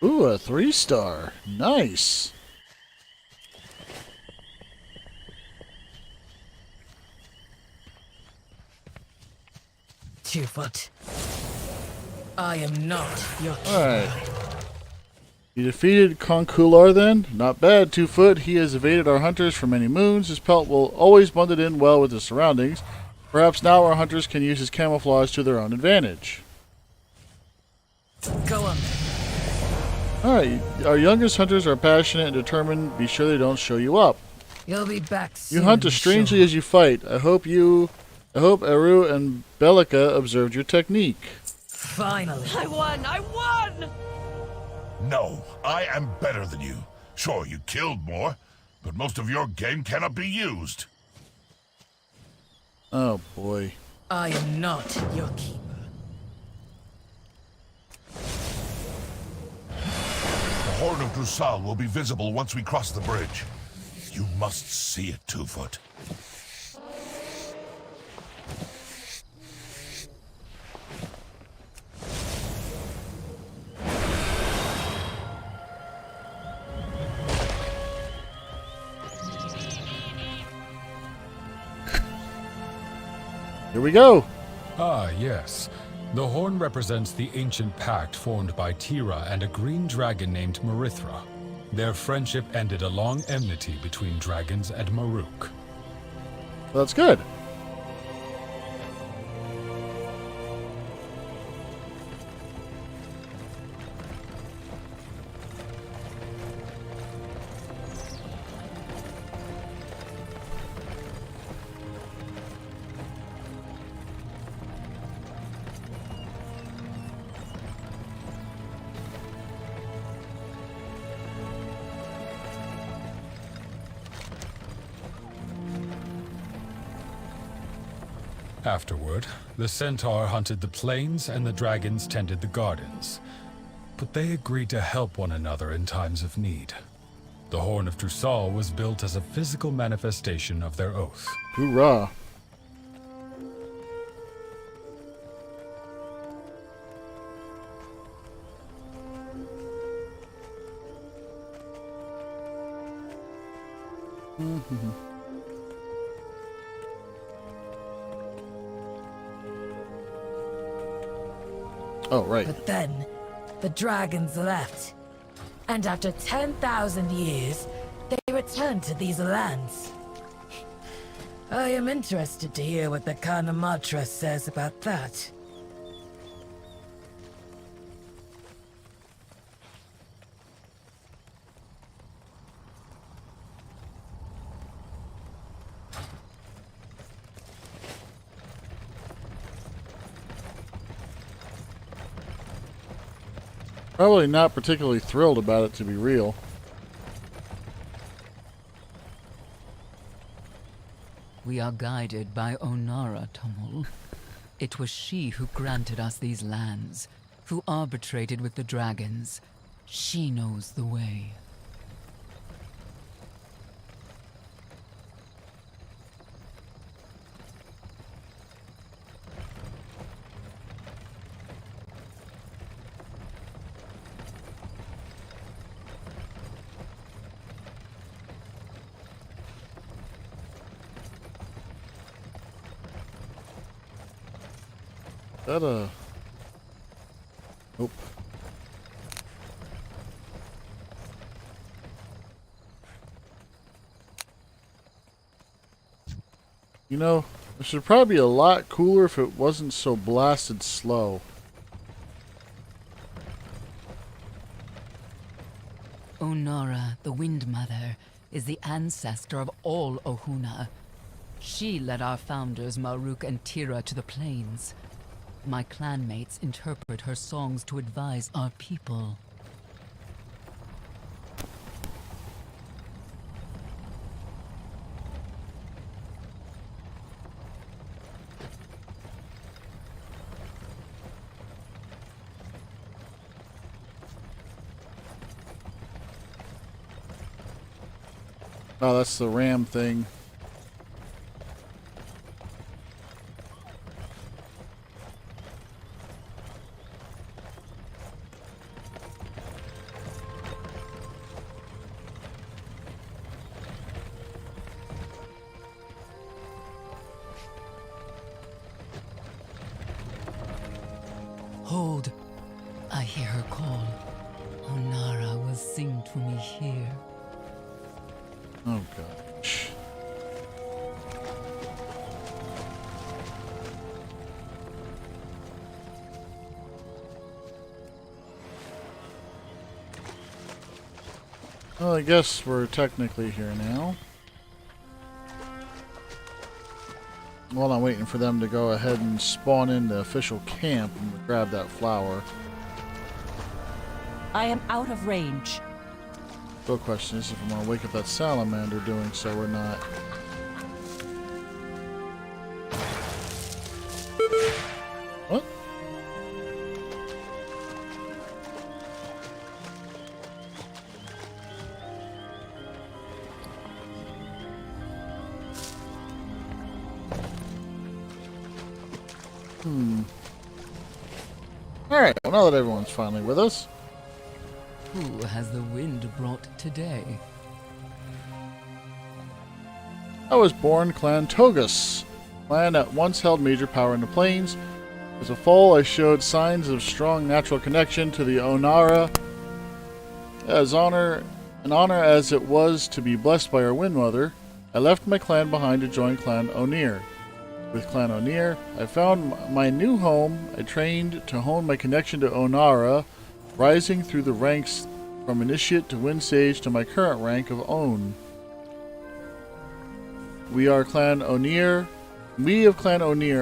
Ooh, a 3-star. Nice. Twofoot. I am not your king. Alright. You defeated Concular then? Not bad, 2-foot. He has evaded our hunters for many moons. His pelt will always blend it in well with the surroundings. Perhaps now our hunters can use his camouflage to their own advantage. Go on. Alright, our youngest hunters are passionate and determined. Be sure they don't show you up. You'll be back soon. You hunt as strangely as you fight. I hope Eru and Bellica observed your technique. Finally. I won! I won! No, I am better than you. Sure, you killed more, but most of your game cannot be used. Oh boy. I am not your keeper. The Horn of Drusal will be visible once we cross the bridge. You must see it, 2-foot. Here we go. Ah, yes. The horn represents the ancient pact formed by Tira and a green dragon named Marithra. Their friendship ended a long enmity between dragons and Maruk. That's good. Afterward, the centaur hunted the plains and the dragons tended the gardens. But they agreed to help one another in times of need. The Horn of Drusal was built as a physical manifestation of their oath. Hoorah. Oh, right. But then, the dragons left. And after 10,000 years, they returned to these lands. I am interested to hear what the Kanamatra says about that. Probably not particularly thrilled about it, to be real. We are guided by Onara, Tomul. It was she who granted us these lands, who arbitrated with the dragons. She knows the way. That, Nope. You know, this would probably be a lot cooler if it wasn't so blasted slow. Onara, the Wind Mother, is the ancestor of all Ohuna. She led our founders Maruk and Tira to the plains. My clanmates interpret her songs to advise our people. Oh, that's the ram thing. Behold, I hear her call. Onara will sing to me here. Oh gosh. Well, I guess we're technically here now. While I'm waiting for them to go ahead and spawn in the official camp and grab that flower. I am out of range. Real question is if I'm gonna wake up that salamander doing so or not. What? Alright, well now that everyone's finally with us. Who has the wind brought today? I was born Clan Togus, clan that once held major power in the plains. As a foal, I showed signs of strong natural connection to the Onara. An honor as it was to be blessed by our Wind Mother, I left my clan behind to join Clan Onir. With Clan Onir, I found my new home. I trained to hone my connection to Onara, rising through the ranks from initiate to wind sage to my current rank of On. We of Clan Onir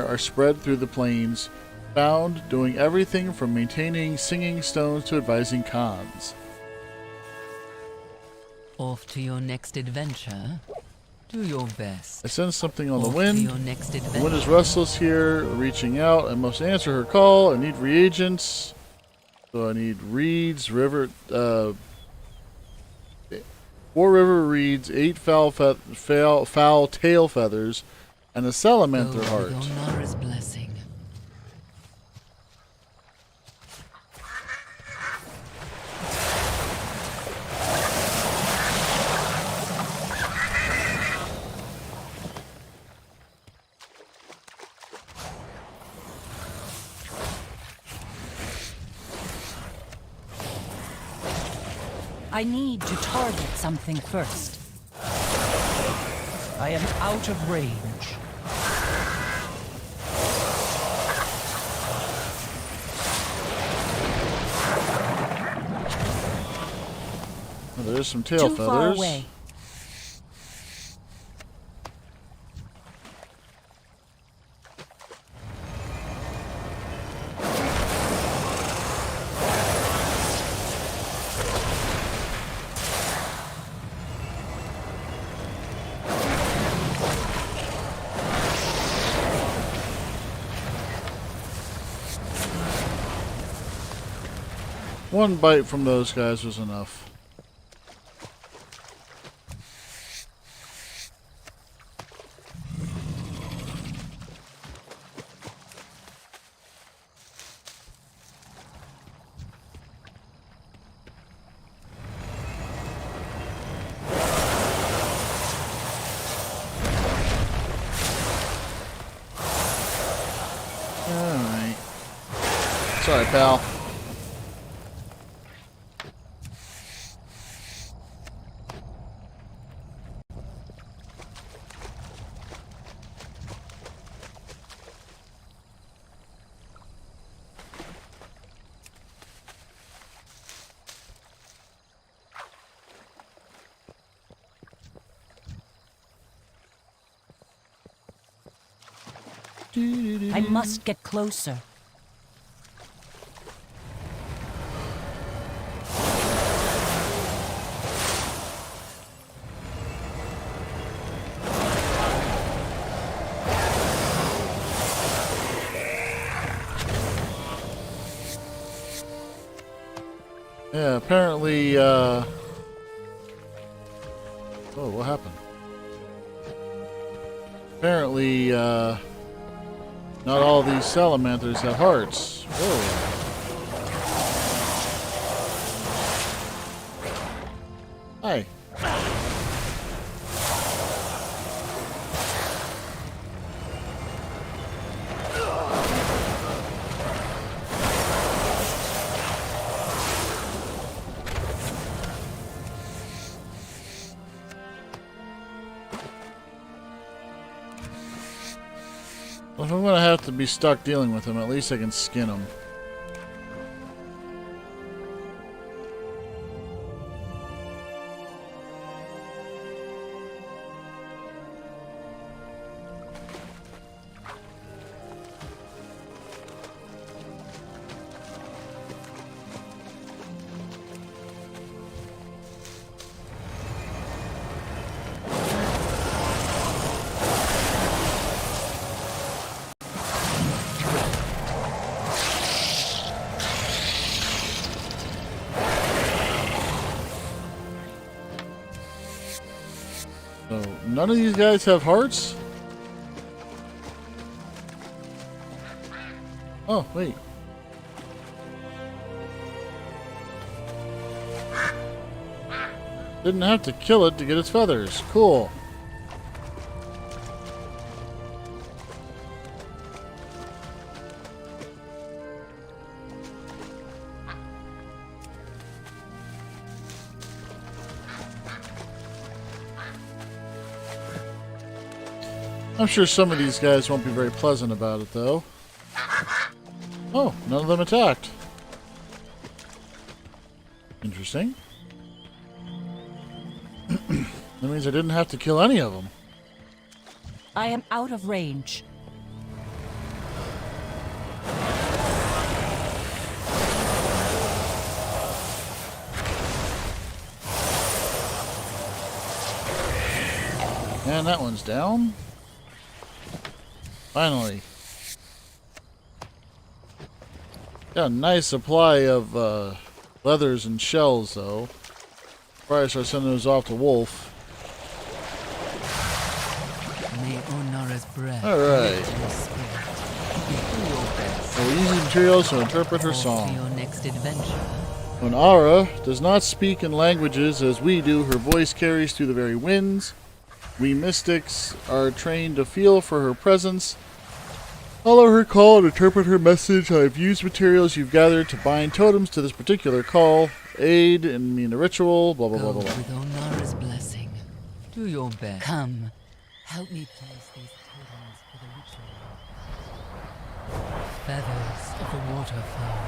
are spread through the plains, found doing everything from maintaining singing stones to advising Khans. Off to your next adventure? Do your best. I sense something on the Off wind. to your next The adventure. wind is restless here, reaching out. I must answer her call. I need reagents. So I need reeds, river, 4 river reeds, 8 foul tail feathers, and a salamander Go heart. with Onara's blessing. I need to target something first. I am out of range. Oh, there's some tail Too feathers. far away. One bite from those guys was enough. Alright. Sorry, pal. I must get closer. Yeah, apparently, oh, what happened? Apparently, not all these salamanders have hearts. Whoa. Hi. If I'm gonna have to be stuck dealing with him, at least I can skin him. So, none of these guys have hearts? Oh, wait. Didn't have to kill it to get its feathers. Cool. I'm sure some of these guys won't be very pleasant about it, though. Oh, none of them attacked. Interesting. That means I didn't have to kill any of them. I am out of range. And that one's down. Finally. Got a nice supply of leathers and shells, though. Probably start sending those off to Wolf. May Onara's breath. Alright. So we use these materials to interpret her For song. your next adventure. When Ara does not speak in languages as we do, her voice carries through the very winds. We mystics are trained to feel for her presence, follow her call, and interpret her message. I've used materials you've gathered to bind totems to this particular call, aid in me in the ritual, blah blah blah Go blah blah. with Onara's blessing. Do your best. Come, help me place these totems for the ritual. Feathers of the waterfowl,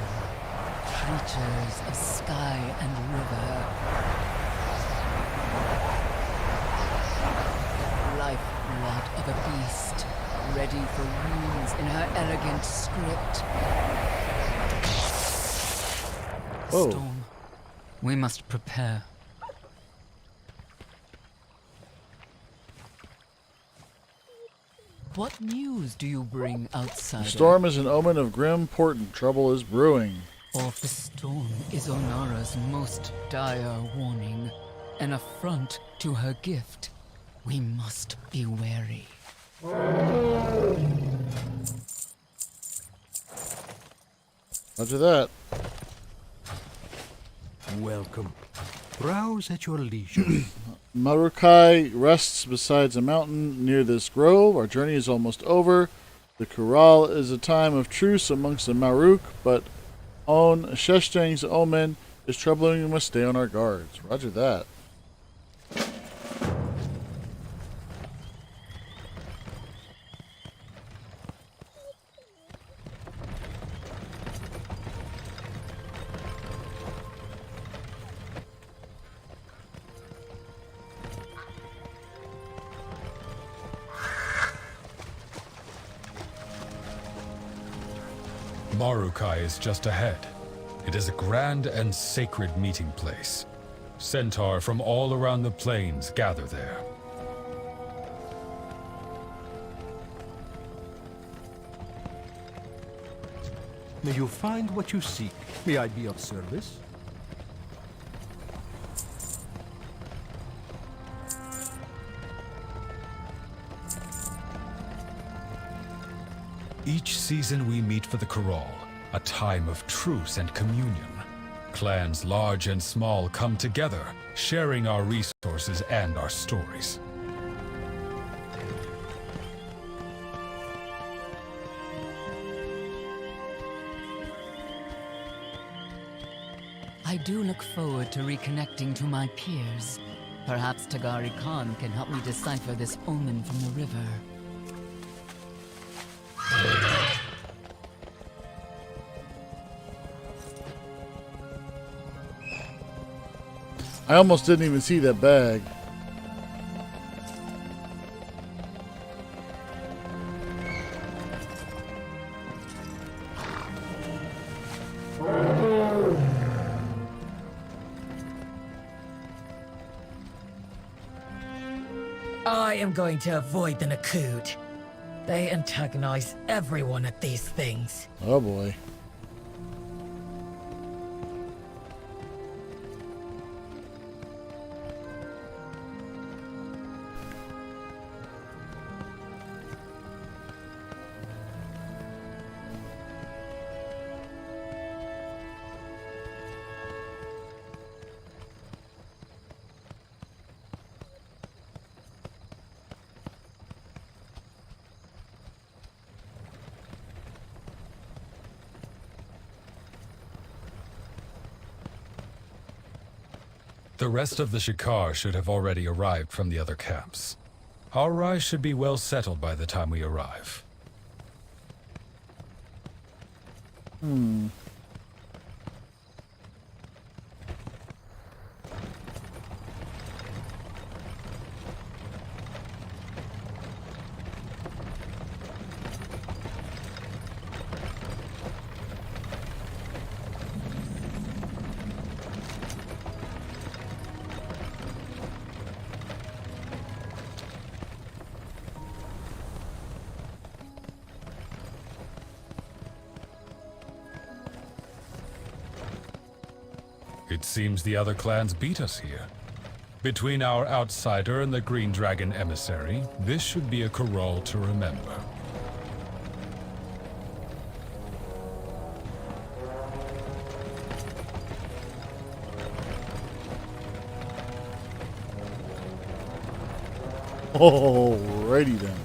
creatures of sky and river. Lifeblood of a beast, ready for wounds in her elegant script. Whoa. Storm. We must prepare. What news do you bring outside? The storm is an omen of grim portent. Trouble is brewing. Of the storm is Onara's most dire warning, an affront to her gift. We must be wary. Roger that. Welcome. Browse at your leisure. Marukai rests beside a mountain near this grove. Our journey is almost over. The corral is a time of truce amongst the Maruk, but On Sheshtang's omen is troubling. We must stay on our guards. Roger that. Marukai is just ahead. It is a grand and sacred meeting place. Centaur from all around the plains gather there. May you find what you seek. May I be of service? Each season we meet for the Corral, a time of truce and communion. Clans large and small come together, sharing our resources and our stories. I do look forward to reconnecting to my peers. Perhaps Tagari Khan can help me decipher this omen from the river. I almost didn't even see that bag. I am going to avoid the Nakud. They antagonize everyone at these things. Oh boy. The rest of the Shikar should have already arrived from the other camps. Our rise should be well settled by the time we arrive. It seems the other clans beat us here. Between our outsider and the Green Dragon emissary, this should be a corral to remember. Alrighty then.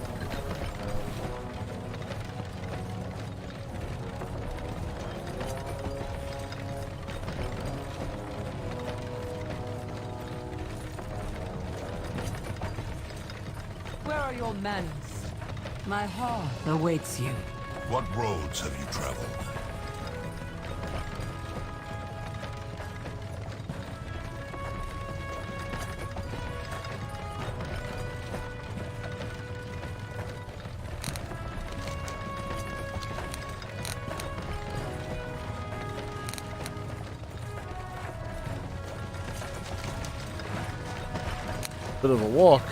Where are your manners? My heart awaits you. What roads have you traveled? Bit of a walk.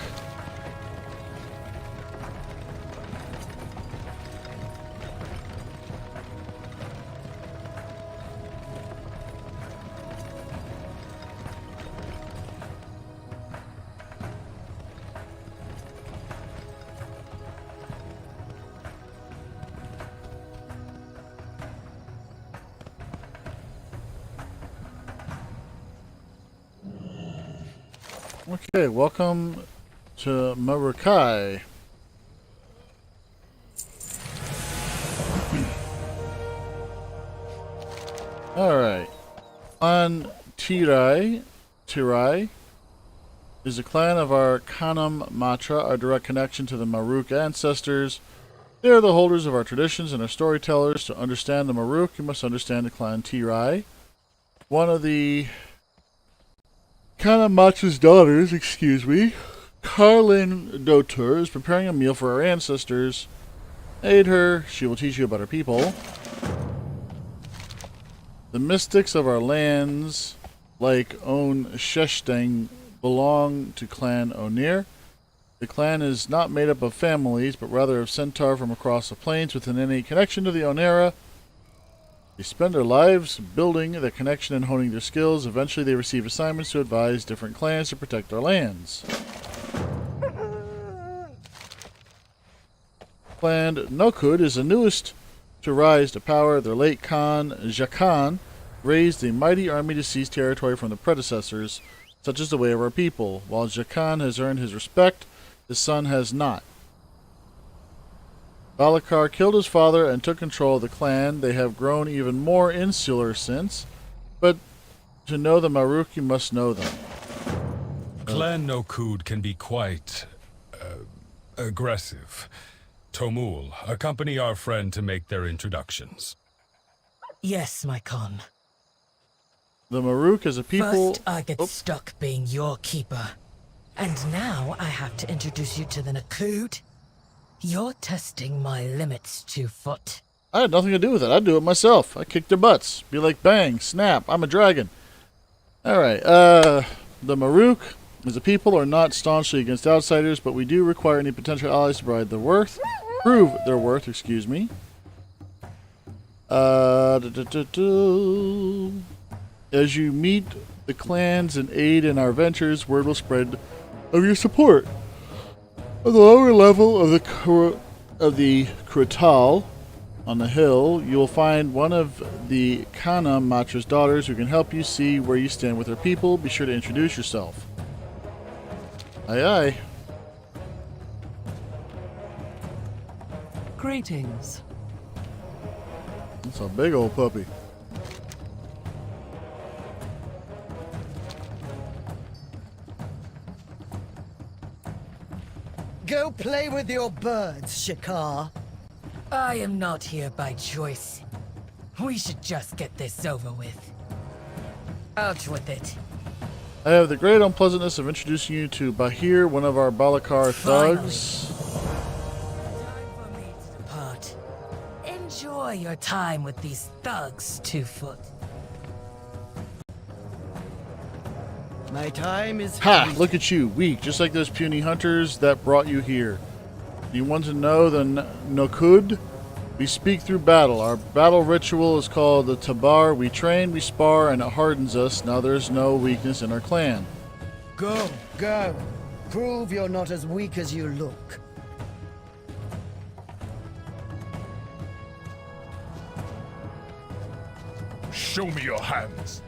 Okay, welcome to Marukai. Alright. Clan Tirai is a clan of our Kanam Matra, our direct connection to the Maruk ancestors. They are the holders of our traditions and our storytellers. To understand the Maruk, you must understand the clan Tirai. One of the Kanam Matra's daughters, Carlin Dotur, is preparing a meal for our ancestors. Aid her, she will teach you about our people. The mystics of our lands, like On Sheshtang, belong to Clan Onir. The clan is not made up of families, but rather of centaur from across the plains with an innate connection to the Onera. They spend their lives building that connection and honing their skills. Eventually they receive assignments to advise different clans to protect their lands. Clan Nokud is the newest to rise to power. Their late Khan, Jakan, raised a mighty army to seize territory from the predecessors, such as the way of our people. While Jakan has earned his respect, his son has not. Balakar killed his father and took control of the clan. They have grown even more insular since, but to know the Maruk, you must know them. Clan Nokud can be quite aggressive. Tomul, accompany our friend to make their introductions. Yes, my Khan. The Maruk as a people... First, I get stuck being your keeper. And now I have to introduce you to the Nakud. You're testing my limits, 2-foot. I had nothing to do with it. I'd do it myself. I kick their butts. Be like, bang, snap, I'm a dragon. Alright, the Maruk as a people are not staunchly against outsiders, but we do require any potential allies to prove their worth, excuse me. As you meet the clans and aid in our ventures, word will spread of your support. On the lower level of the Krutal, on the hill, you will find one of the Kana Matra's daughters who can help you see where you stand with her people. Be sure to introduce yourself. Aye aye. Greetings. That's a big old puppy. Go play with your birds, Shikar. I am not here by choice. We should just get this over with. Out with it. I have the great unpleasantness of introducing you to Bahir, one of our Balakar thugs. Time for me to depart. Enjoy your time with these thugs, 2-foot. My time is... Ha! Look at you, weak, just like those puny hunters that brought you here. You want to know the Nakud? We speak through battle. Our battle ritual is called the Tabar. We train, we spar, and it hardens us. Now there's no weakness in our clan. Go. Prove you're not as weak as you look. Show me your hands.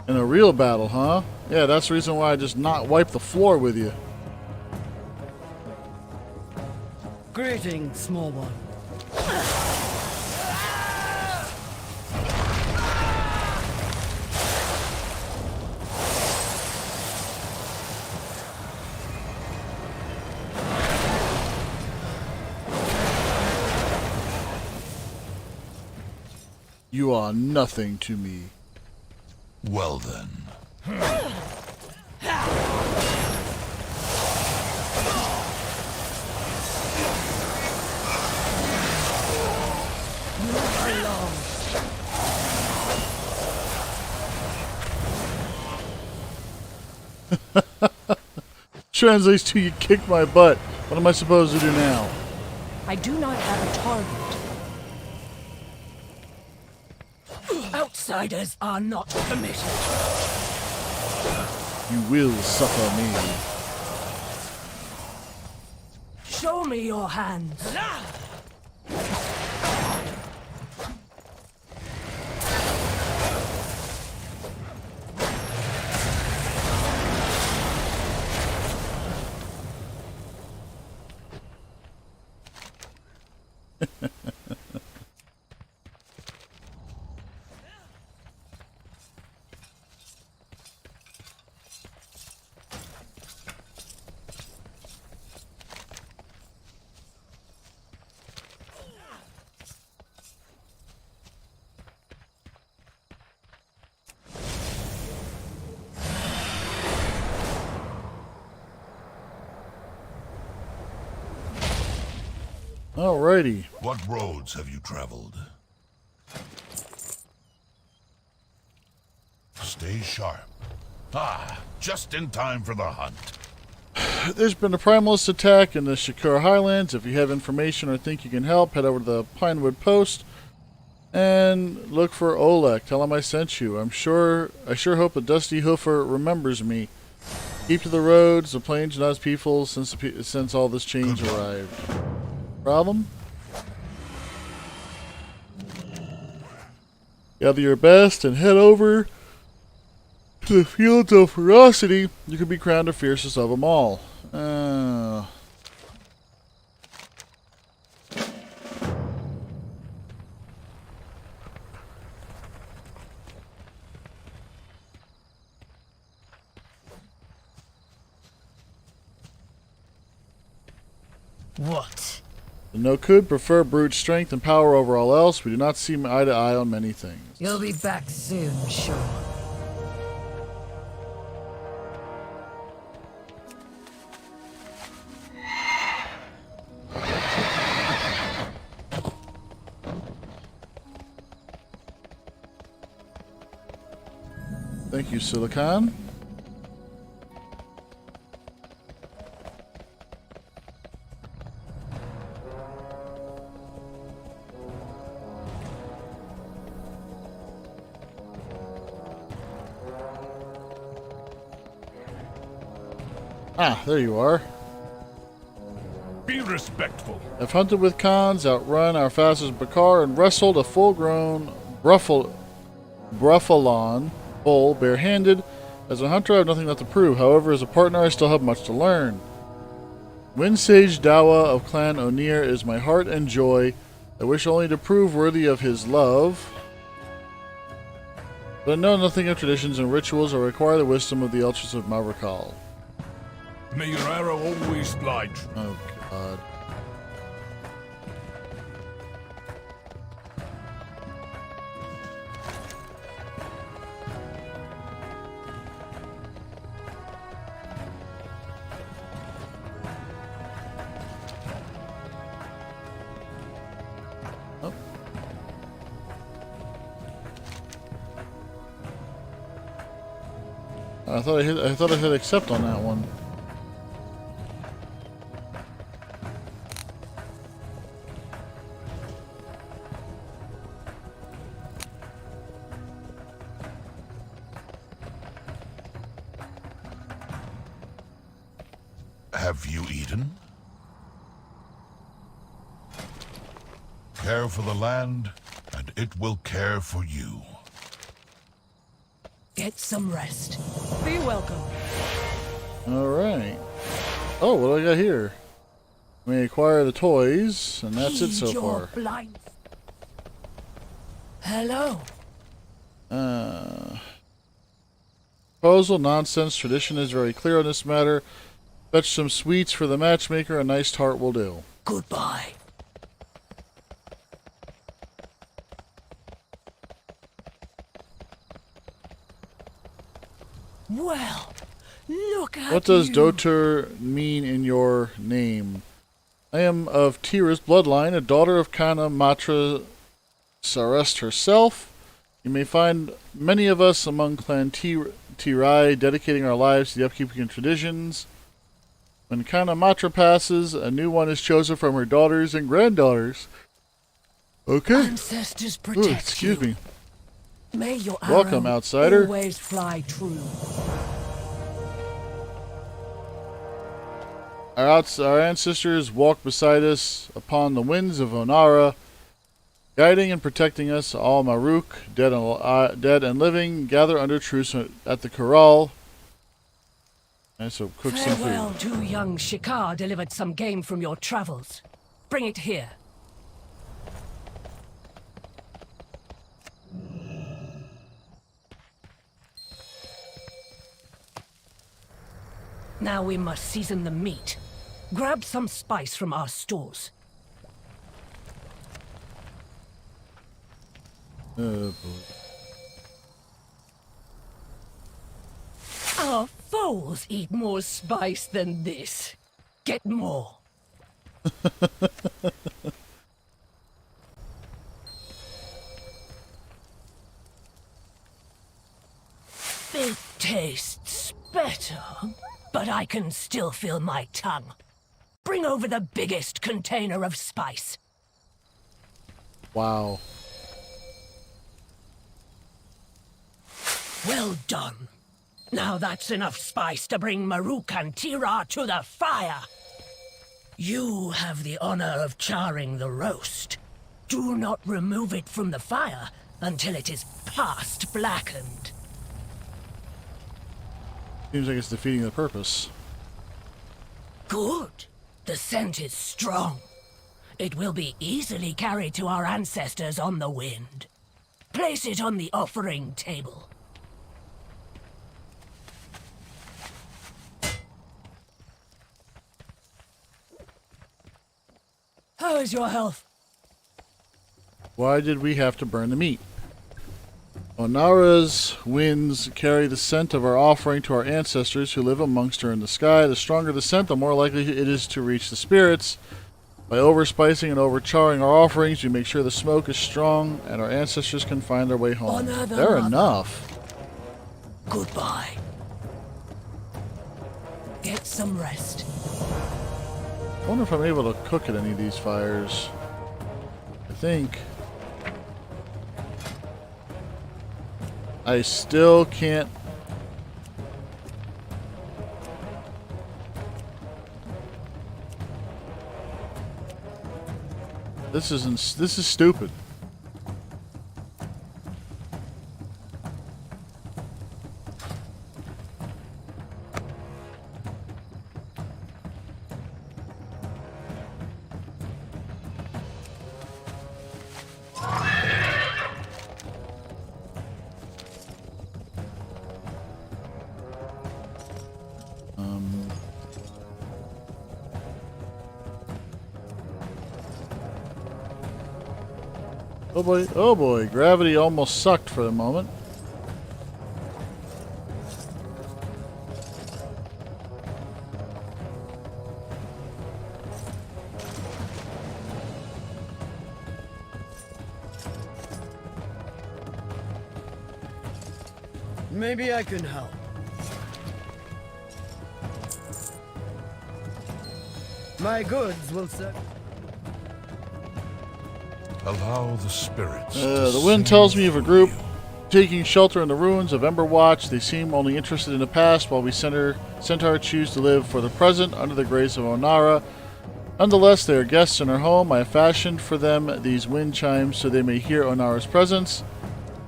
In a real battle, huh? Yeah, that's the reason why I just not wipe the floor with you. Greetings, small one. You are nothing to me. Well then. Translates to you kicked my butt. What am I supposed to do now? I do not have a target. Outsiders are not permitted. You will suffer me. Show me your hands. Alrighty. What roads have you traveled? Stay sharp. Ah, just in time for the hunt. There's been a primalist attack in the Shikar Highlands. If you have information or think you can help, head over to the Pinewood Post and look for Oleg. Tell him I sent you. I sure hope the Dusty Hoofer remembers me. Keep to the roads, the plains, not as peaceful since all this change arrived. Problem? Gather your best and head over to the fields of ferocity. You could be crowned the fiercest of them all. What? The No-Kud prefer brute strength and power over all else. We do not see eye to eye on many things. You'll be back soon, sure. Thank you, Silicon. Ah, there you are. Be respectful. I've hunted with Khans, outrun our fastest Bakar, and wrestled a full-grown Bruffalon bull barehanded. As a hunter, I have nothing left to prove. However, as a partner, I still have much to learn. Wind Sage Dawa of Clan Onir is my heart and joy. I wish only to prove worthy of his love. But I know nothing of traditions and rituals or require the wisdom of the Elders of Mavrakal. May your arrow always fly true. Oh, God. Oh. I thought I hit accept on that one. Have you eaten? Care for the land, and it will care for you. Get some rest. Be welcome. Alright. Oh, what do I got here? We acquire the toys, and that's it so far. Blind. Hello. Proposal, nonsense, tradition is very clear on this matter. Fetch some sweets for the matchmaker, a nice tart will do. Goodbye. Well, look at What does you. Doter mean in your name? I am of Tira's bloodline, a daughter of Kana Matra Sarest herself. You may find many of us among Clan Tirai dedicating our lives to the upkeeping of traditions. When Kana Matra passes, a new one is chosen from her daughters and granddaughters. Okay. Ancestors protect Excuse you. me. May your Welcome, arrow outsider. always fly true. Our ancestors walked beside us upon the winds of Onara, guiding and protecting us. All Maruk, dead and living, gather under truce at the corral. And so cook some Farewell food. to young Shikar delivered some game from your travels. Bring it here. Now we must season the meat. Grab some spice from our stores. Oh, boy. Our foes eat more spice than this. Get more. It tastes better, but I can still feel my tongue. Bring over the biggest container of spice. Wow. Well done. Now that's enough spice to bring Maruk and Tira to the fire. You have the honor of charring the roast. Do not remove it from the fire until it is past blackened. Seems like it's defeating the purpose. Good. The scent is strong. It will be easily carried to our ancestors on the wind. Place it on the offering table. How is your health? Why did we have to burn the meat? Onara's winds carry the scent of our offering to our ancestors who live amongst her in the sky. The stronger the scent, the more likely it is to reach the spirits. By overspicing and overcharring our offerings, we make sure the smoke is strong and our ancestors can find their way home. Fair enough. Goodbye. Get some rest. I wonder if I'm able to cook at any of these fires. I think. I still can't. This is stupid. Oh boy, gravity almost sucked for a moment. Maybe I can help. My goods will serve. Allow the spirits. The wind tells me of a group taking shelter in the ruins of Emberwatch. They seem only interested in the past, while we Centaur choose to live for the present under the grace of Onara. Nonetheless, they are guests in our home. I have fashioned for them these wind chimes so they may hear Onara's presence.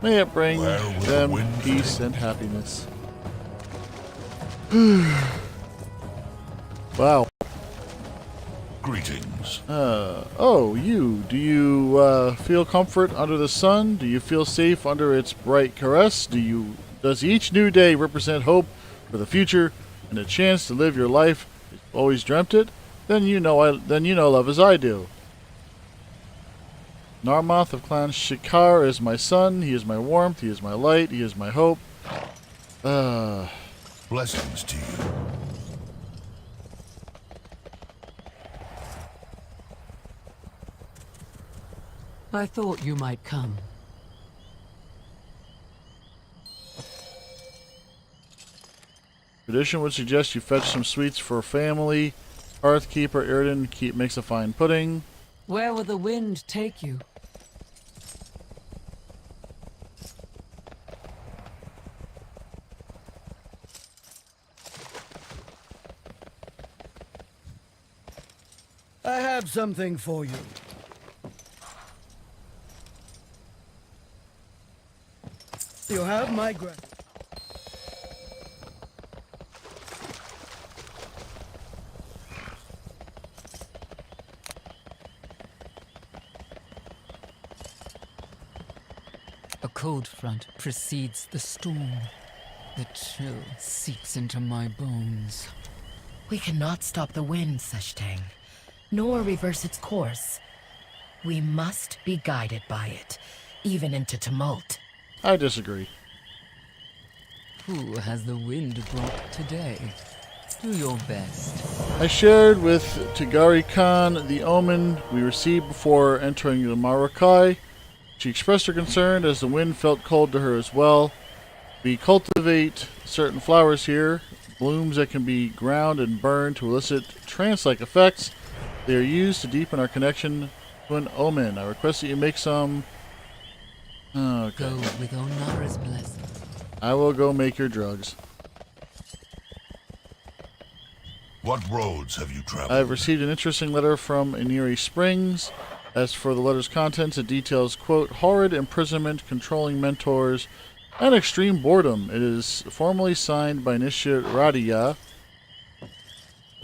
May it bring them peace and happiness. Wow. Greetings. Oh, you. Do you feel comfort under the sun? Do you feel safe under its bright caress? Does each new day represent hope for the future and a chance to live your life as you always dreamt it? Then you know love as I do. Narmoth of Clan Shikar is my son. He is my warmth. He is my light. He is my hope. Blessings to you. I thought you might come. Tradition would suggest you fetch some sweets for family. Hearthkeeper Iriden makes a fine pudding. Where will the wind take you? I have something for you. You have my gratitude. A cold front precedes the storm. The chill seeps into my bones. We cannot stop the wind, Seshtang, nor reverse its course. We must be guided by it, even into tumult. I disagree. Who has the wind brought today? Do your best. I shared with Tigari Khan the omen we received before entering the Marukai. She expressed her concern as the wind felt cold to her as well. We cultivate certain flowers here, blooms that can be ground and burned to elicit trance-like effects. They are used to deepen our connection to an omen. I request that you make some... Okay. Go with Onara's blessing. I will go make your drugs. What roads have you traveled? I have received an interesting letter from Iniri Springs. As for the letter's contents, it details, quote, horrid imprisonment, controlling mentors, and extreme boredom. It is formally signed by Nisha Radia.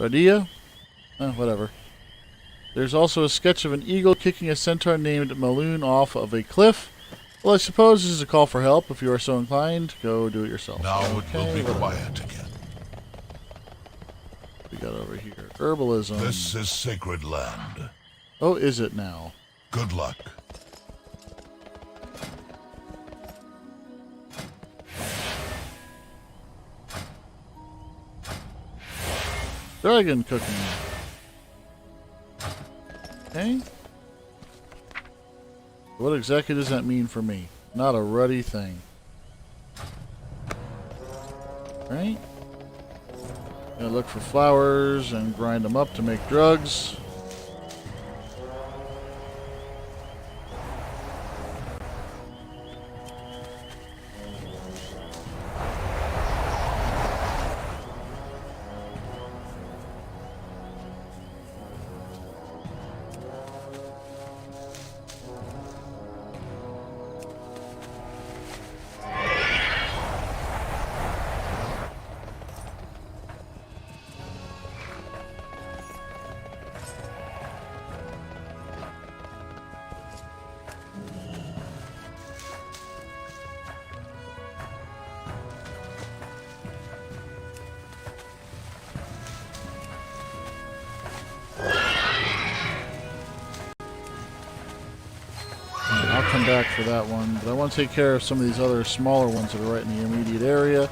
Radia? Whatever. There's also a sketch of an eagle kicking a centaur named Maloon off of a cliff. Well, I suppose this is a call for help. If you are so inclined, go do it yourself. Now it will be quiet again. We got over here. Herbalism. This is sacred land. Oh, is it now? Good luck. Dragon cooking. Okay. What exactly does that mean for me? Not a ruddy thing. Right? Gonna look for flowers and grind them up to make drugs. I'll come back for that one, but I want to take care of some of these other smaller ones that are right in the immediate area.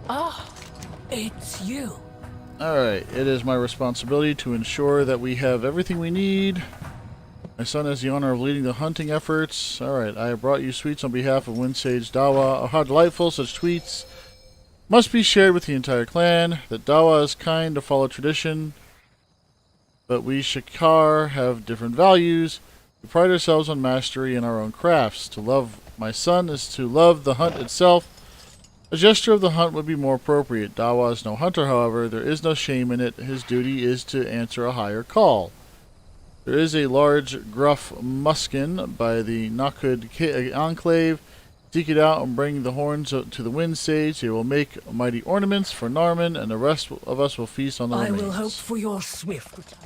Ah, it's you. Alright, it is my responsibility to ensure that we have everything we need. My son has the honor of leading the hunting efforts. Alright, I have brought you sweets on behalf of Wind Sage Dawa. Oh, how delightful, such sweets must be shared with the entire clan. That Dawa is kind to follow tradition, but we Shikar have different values. We pride ourselves on mastery in our own crafts. To love my son is to love the hunt itself. A gesture of the hunt would be more appropriate. Dawa is no hunter, however. There is no shame in it. His duty is to answer a higher call. There is a large, gruff muskin by the Nakud Enclave. Seek it out and bring the horns to the Wind Sage. They will make mighty ornaments for Narman, and the rest of us will feast on the remains. I will hope for your swift return.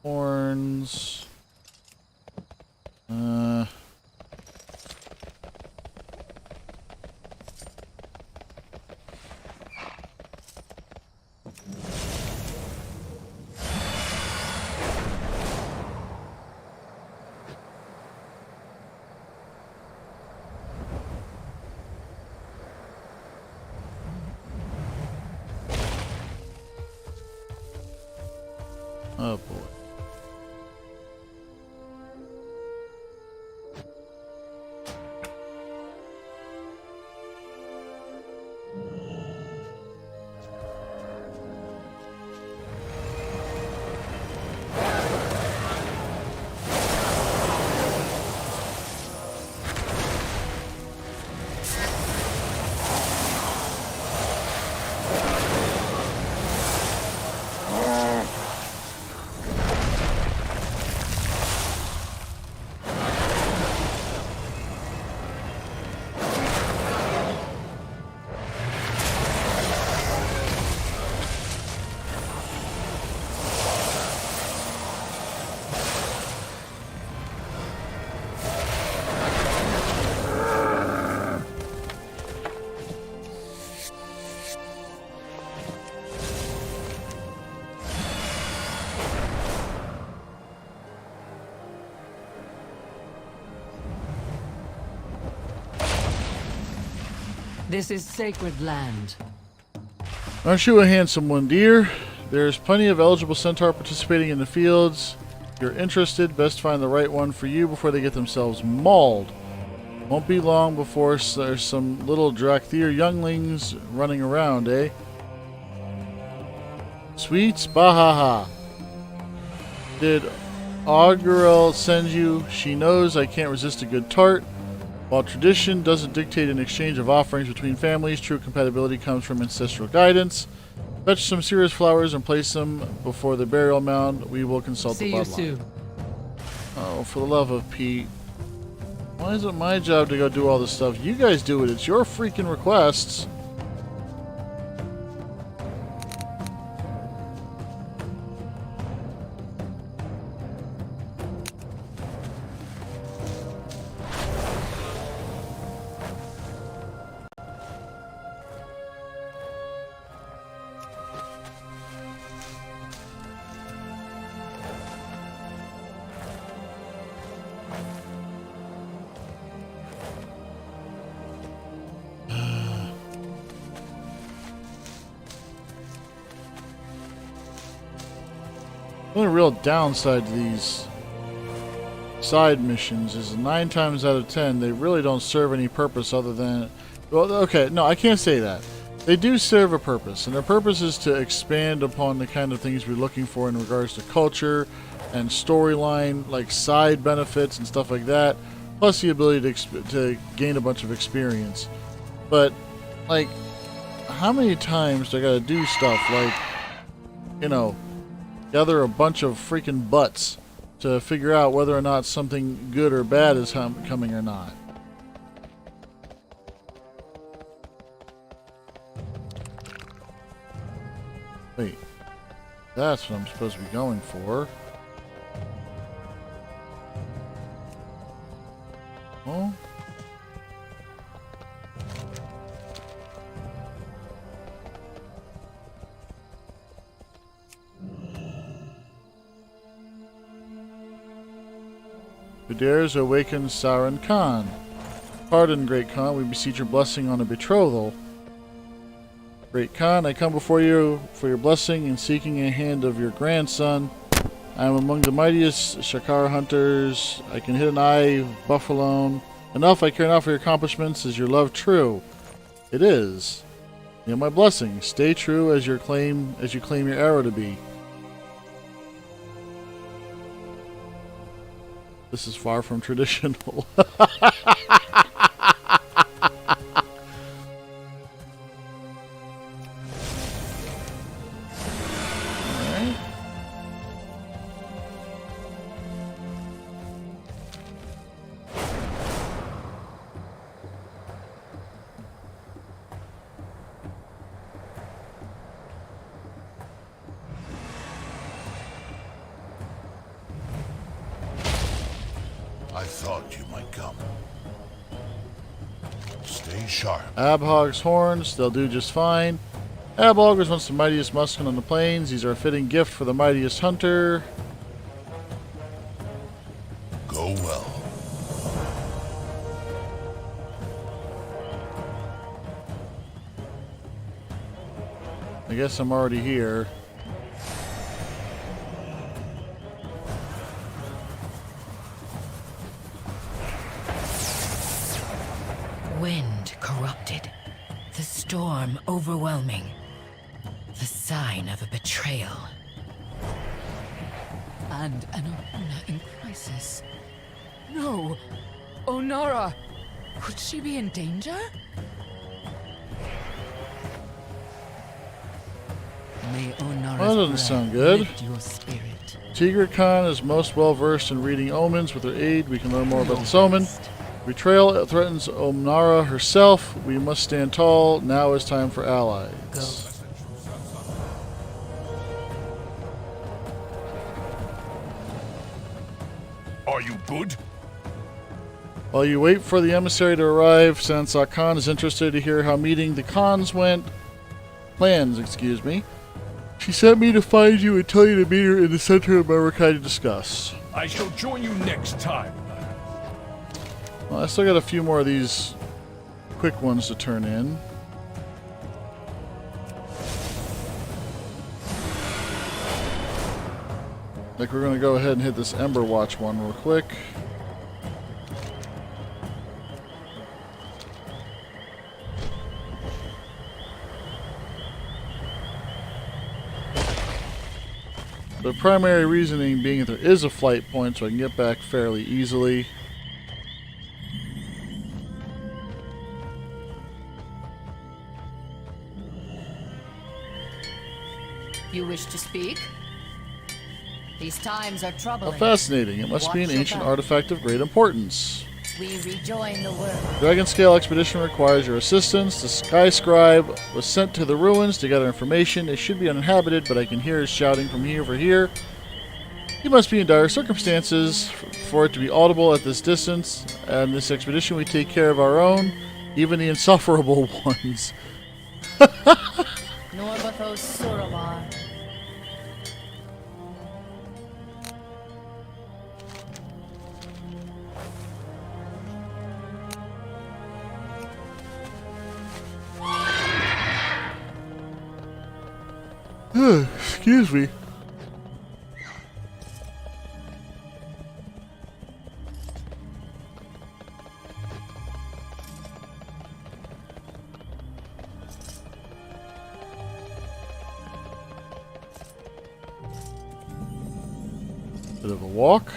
Horns. Oh boy. This is sacred land. Aren't you a handsome one, dear? There's plenty of eligible centaur participating in the fields. If you're interested, best find the right one for you before they get themselves mauled. Won't be long before there's some little Drakthir younglings running around, eh? Sweets? Bahaha. Did Augural send you? She knows I can't resist a good tart. While tradition doesn't dictate an exchange of offerings between families, true compatibility comes from ancestral guidance. Fetch some serious flowers and place them before the burial mound. We will consult the bloodline. See you soon. Oh, for the love of Pete. Why is it my job to go do all this stuff? You guys do it. It's your freaking requests. The only real downside to these side missions is 9 times out of 10 they really don't serve any purpose other than... Well, okay, no, I can't say that. They do serve a purpose, and their purpose is to expand upon the kind of things we're looking for in regards to culture and storyline, like side benefits and stuff like that, plus the ability to gain a bunch of experience. But, like, how many times do I gotta do stuff like, you know, gather a bunch of freaking butts to figure out whether or not something good or bad is coming or not? Wait, that's what I'm supposed to be going for. Oh. Who dares awaken Sauron Khan? Pardon, Great Khan, we beseech your blessing on a betrothal. Great Khan, I come before you for your blessing in seeking a hand of your grandson. I am among the mightiest Shakar hunters. I can hit an eye, buffalo. Enough, I care not for your accomplishments. Is your love true? It is. You have my blessing. Stay true as you claim your arrow to be. This is far from traditional. I thought you might come. Stay sharp. Abhog's horns, they'll do just fine. Abhog was once the mightiest Muskin on the plains. These are a fitting gift for the mightiest hunter. Go well. I guess I'm already here. Wind corrupted. The storm overwhelming. The sign of a betrayal. And an Ohana in crisis. No! Onara! Could she be in danger? May Onara's Well, that doesn't sound good. lift your spirit. Tigre Khan is most well versed in reading omens. With her aid, we can learn more about this omen. Betrayal threatens Onara herself. We must stand tall. Now is time for allies. Go. Are you good? While you wait for the emissary to arrive, Sansa Khan is interested to hear how meeting the Khans went. Plans, excuse me. She sent me to find you and tell you to meet her in the center of WarCrack to discuss. I shall join you next time. Well, I still got a few more of these quick ones to turn in. Like, we're going to go ahead and hit this Ember Watch one real quick. The primary reasoning being that there is a flight point, so I can get back fairly easily. You wish to speak? These times are How troubling. fascinating. It must be an Watch your ancient back. artifact of great importance. We rejoin the world. Dragon Scale expedition requires your assistance. The Sky Scribe was sent to the ruins to gather information. It should be uninhabited, but I can hear his shouting from here for here. He must be in dire circumstances for it to be audible at this distance. And this expedition we take care of our own, even the insufferable ones. Norbathos Suramar. Excuse me. Bit of a walk.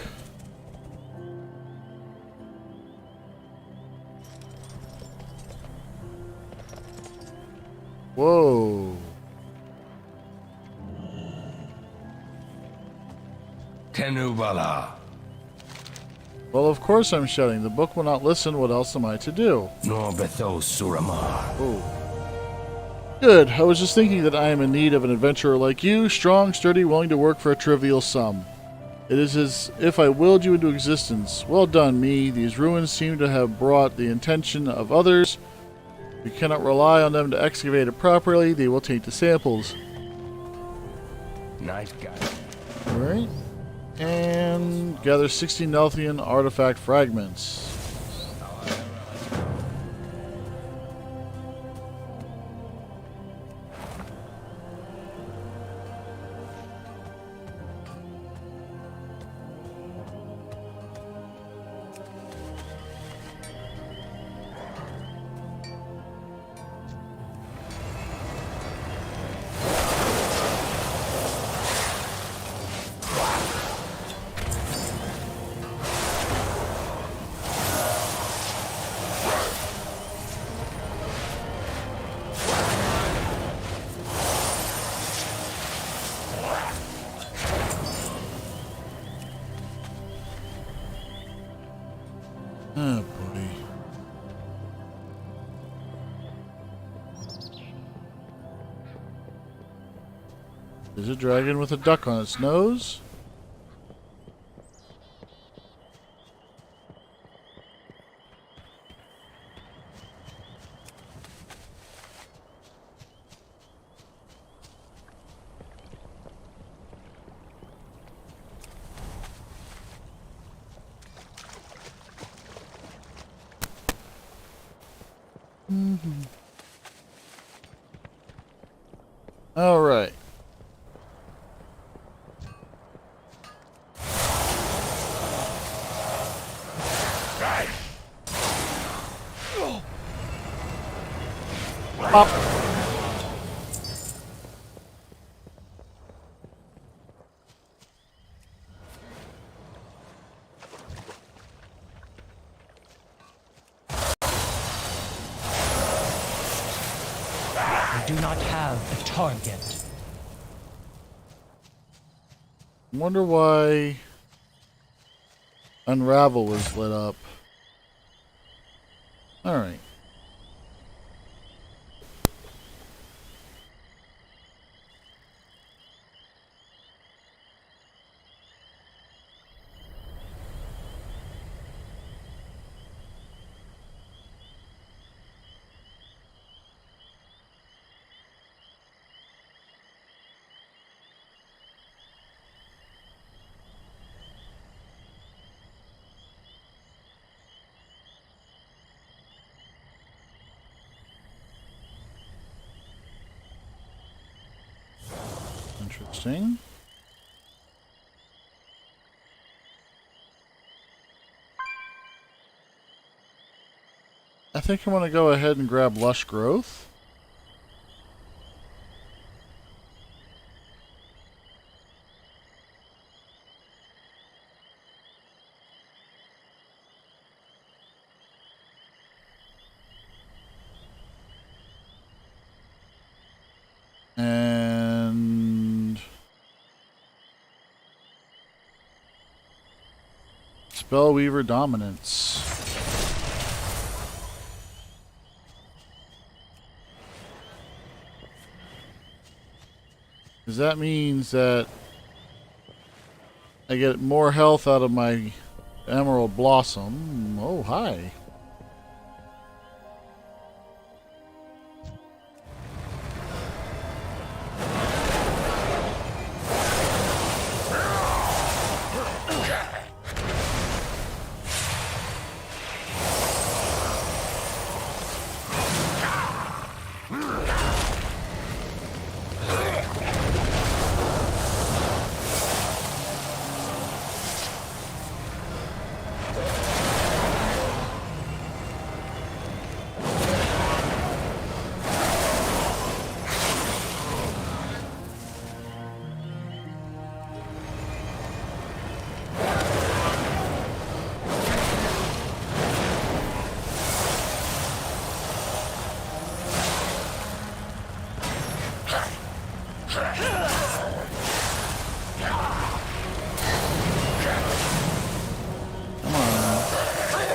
Whoa. Tenubala. Well, of course I'm shouting. The book will not listen. What else am I to do? Norbathos Suramar. Oh. Good. I was just thinking that I am in need of an adventurer like you, strong, sturdy, willing to work for a trivial sum. It is as if I willed you into existence. Well done, me. These ruins seem to have brought the intention of others. We cannot rely on them to excavate it properly. They will taint the samples. Nice guy. Alright. And gather 60 Nelthian artifact fragments. Oh boy. There's a dragon with a duck on its nose. All right. Pop. We do not have a target. Wonder why Unravel was lit up. All right. Interesting. I think I'm going to go ahead and grab Lush Growth. And Spellweaver Dominance. Because that means that I get more health out of my Emerald Blossom. Oh, hi.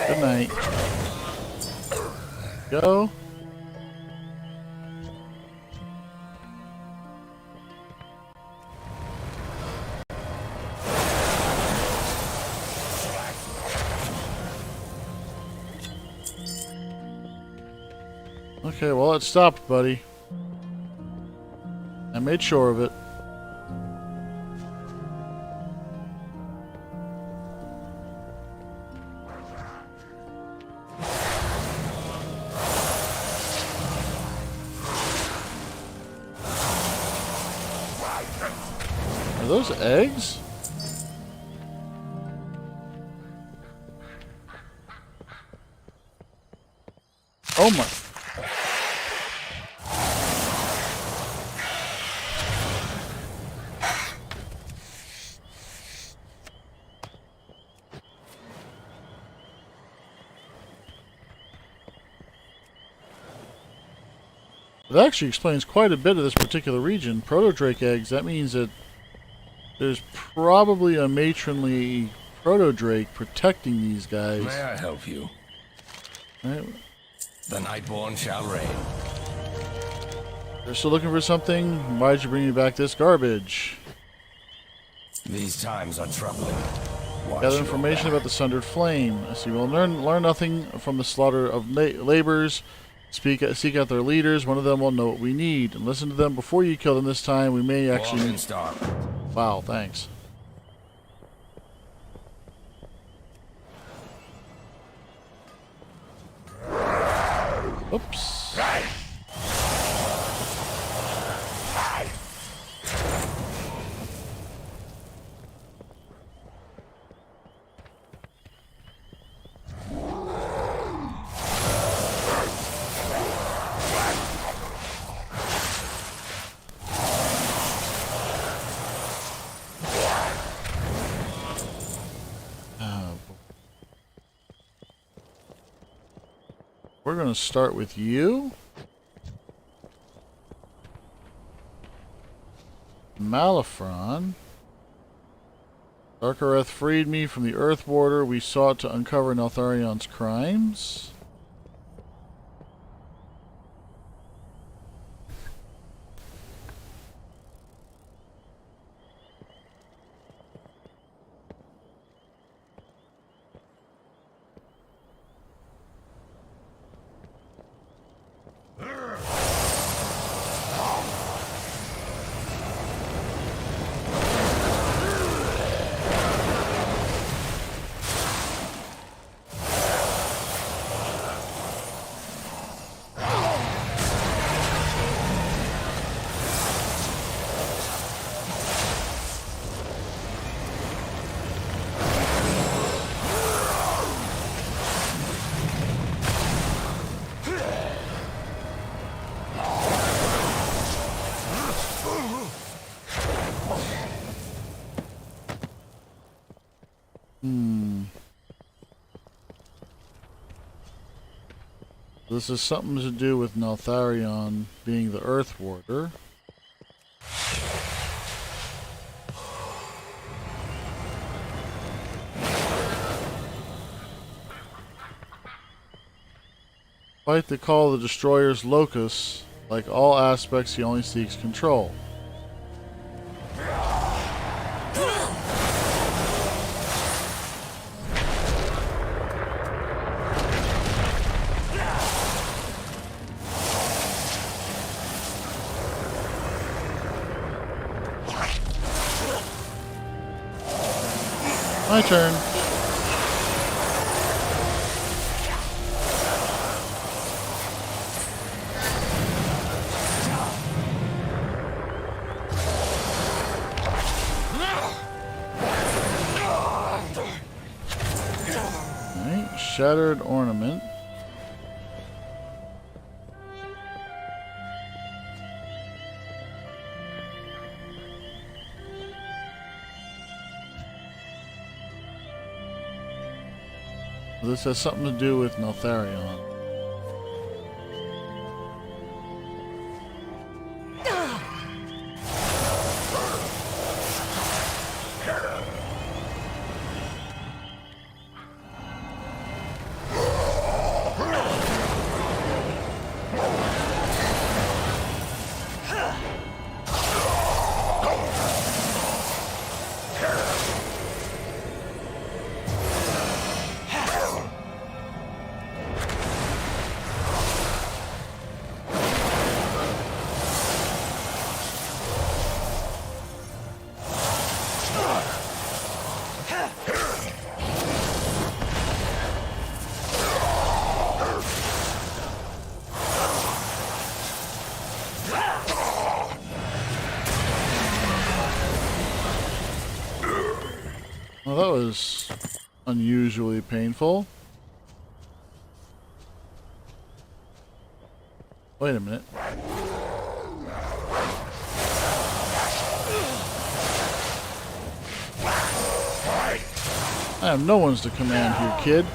Good night. Go. Okay, well, it stopped, buddy. I made sure of it. Are those eggs? Oh my. It actually explains quite a bit of this particular region. Proto-Drake eggs, that means that there's probably a matronly Proto-Drake protecting these guys. May I help you? Right. The Nightborn shall reign. They're still looking for something? Why'd you bring me back this garbage? These times are troubling. Watch Gather your information back. about the Sundered Flame. I see. We'll learn nothing from the slaughter of laborers. Seek out their leaders. One of them will know what we need. And listen to them before you kill them this time. We may actually... Walk and start. Wow, thanks. Oops. We're going to start with you. Malifron. Darkareth freed me from the Earth Warder. We sought to uncover Neltharion's crimes. This is something to do with Neltharion being the Earth Warder. Despite the call of the Destroyer's Locus, like all aspects, he only seeks control. My turn. Alright, shattered ornament. This has something to do with Neltharion. Well, that was unusually painful. Wait a minute. I have no ones to command here, kid.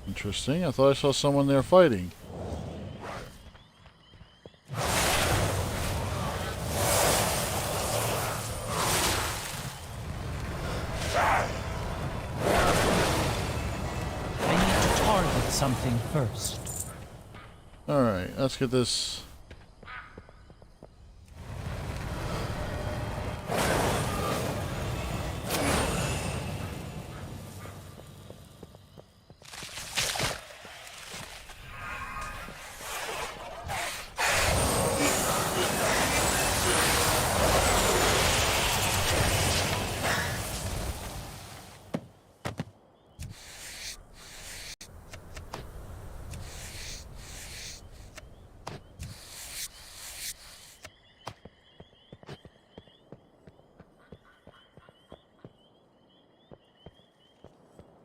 Interesting. I thought I saw someone there fighting. I need to target something first. Alright, let's get this.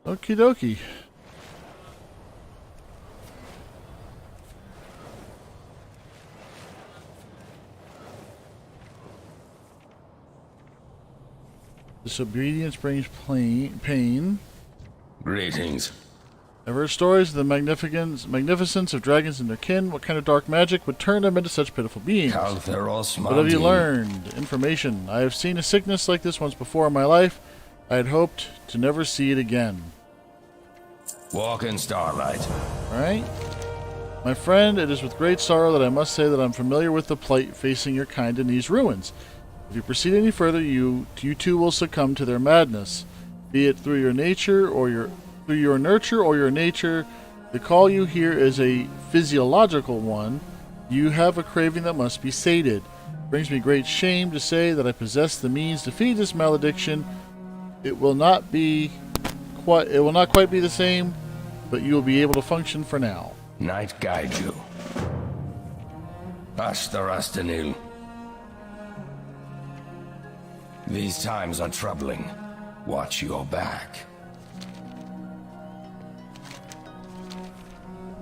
Okie dokie. Disobedience brings pain. Greetings. I've heard stories of the magnificence of dragons and their kin. What kind of dark magic would turn them into such pitiful beings? What have you learned? Information. I have seen a sickness like this once before in my life. I had hoped to never see it again. Walk in starlight. Alright. My friend, it is with great sorrow that I must say that I'm familiar with the plight facing your kind in these ruins. If you proceed any further, you too will succumb to their madness. Be it through your nurture or your nature, the call you hear is a physiological one. You have a craving that must be sated. It brings me great shame to say that I possess the means to feed this malediction. It will not quite be the same, but you will be able to function for now. Night guide you. Ashtar. These times are troubling. Watch your back.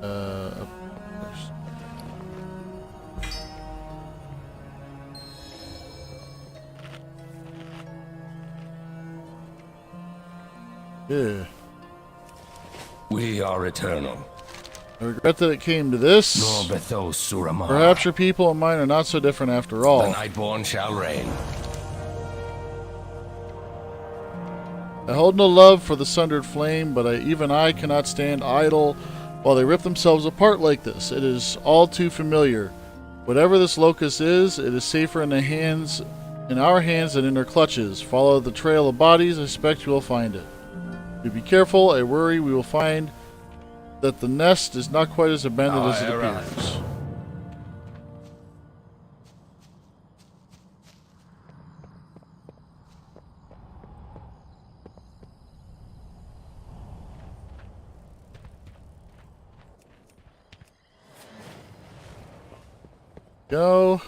Of course. Yeah. We are eternal. I regret that it came to this. No Bethos Suramar. Perhaps your people and mine are not so different after all. The Nightborn shall reign. I hold no love for the sundered flame, but even I cannot stand idle while they rip themselves apart like this. It is all too familiar. Whatever this locust is, it is safer in our hands than in their clutches. Follow the trail of bodies, I suspect you will find it. If you be careful, I worry we will find that the nest is not quite as abandoned as it appears. Go.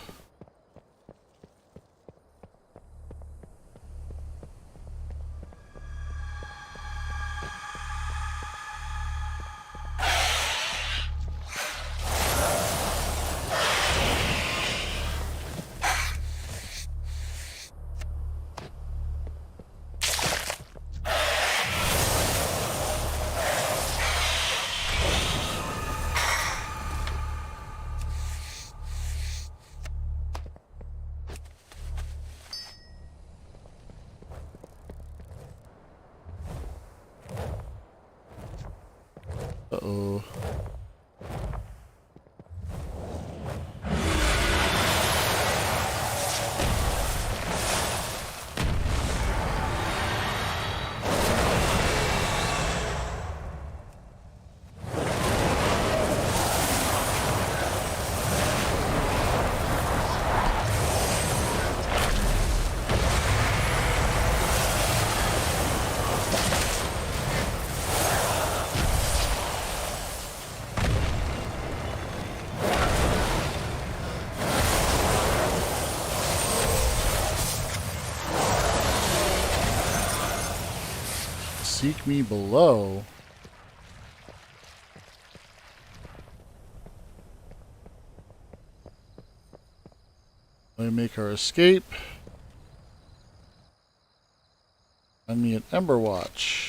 Uh-oh. Seek me below. Let me make our escape. Find me an Ember Watch.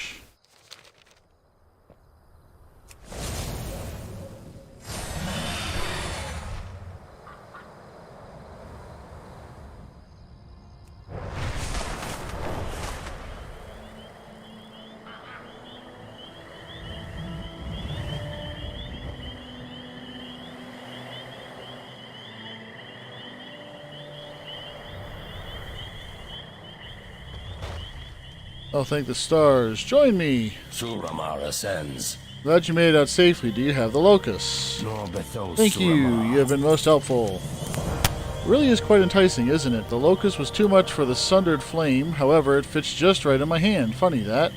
Oh, thank the stars. Join me. Suramar ascends. Glad you made it out safely. Do you have the locust? No Bethos Thank you. Suramar. You have been most helpful. It really is quite enticing, isn't it? The locust was too much for the sundered flame. However, it fits just right in my hand. Funny that.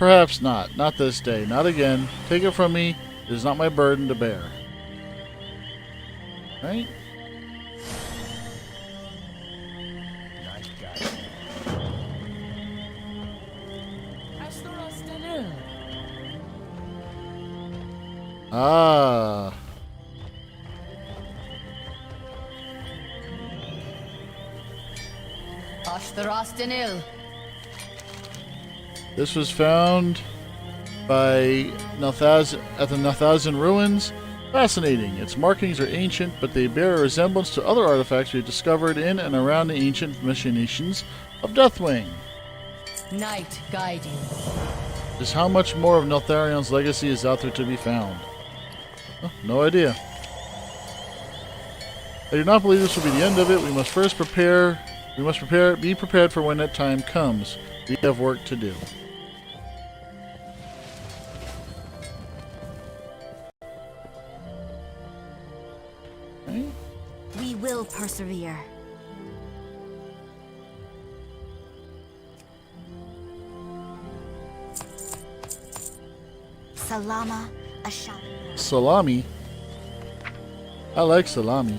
Perhaps not. Not this day. Not again. Take it from me. It is not my burden to bear. Right? Ah. This was found by Nelthaz at the Nelthazan ruins. Fascinating. Its markings are ancient, but they bear a resemblance to other artifacts we discovered in and around the ancient machinations of Deathwing. Night guide you. Just how much more of Neltharion's legacy is out there to be found? Oh, no idea. I do not believe this will be the end of it. We must first prepare. Be prepared for when that time comes. We have work to do. Okay. We will persevere. Salama Asham. Salami. I like salami.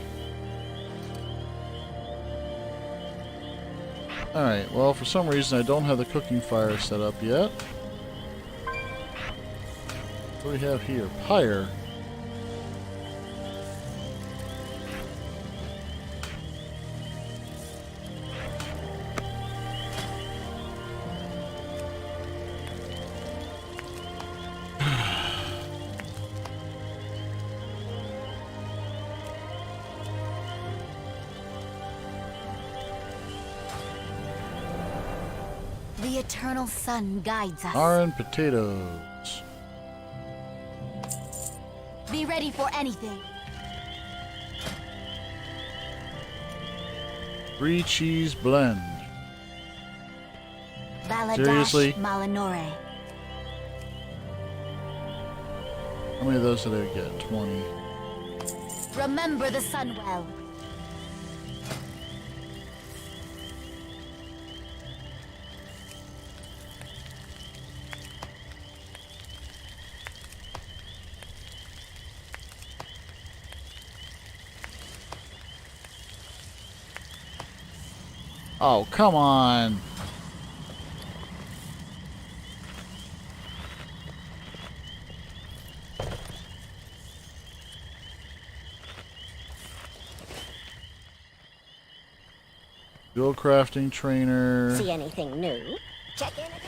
Alright, well, for some reason I don't have the cooking fire set up yet. What do we have here? Pyre. The eternal sun guides us. Iron potatoes. Be ready for anything. 3 cheese blend. Baladash Seriously? Malinore. How many of those did I get? 20. Remember the sun well. Oh, come on. Dual crafting trainer. See anything new? Check in again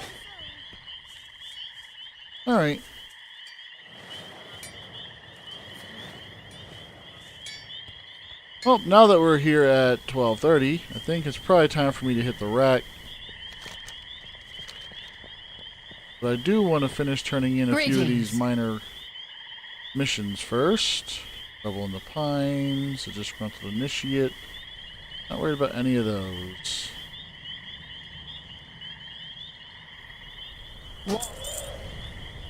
All right. Well, now that we're here at 12:30, I think it's probably time for me to hit the rack. But I do want to finish turning in a few of these minor missions first. Revel in the Pines, a disgruntled initiate. Not worried about any of those.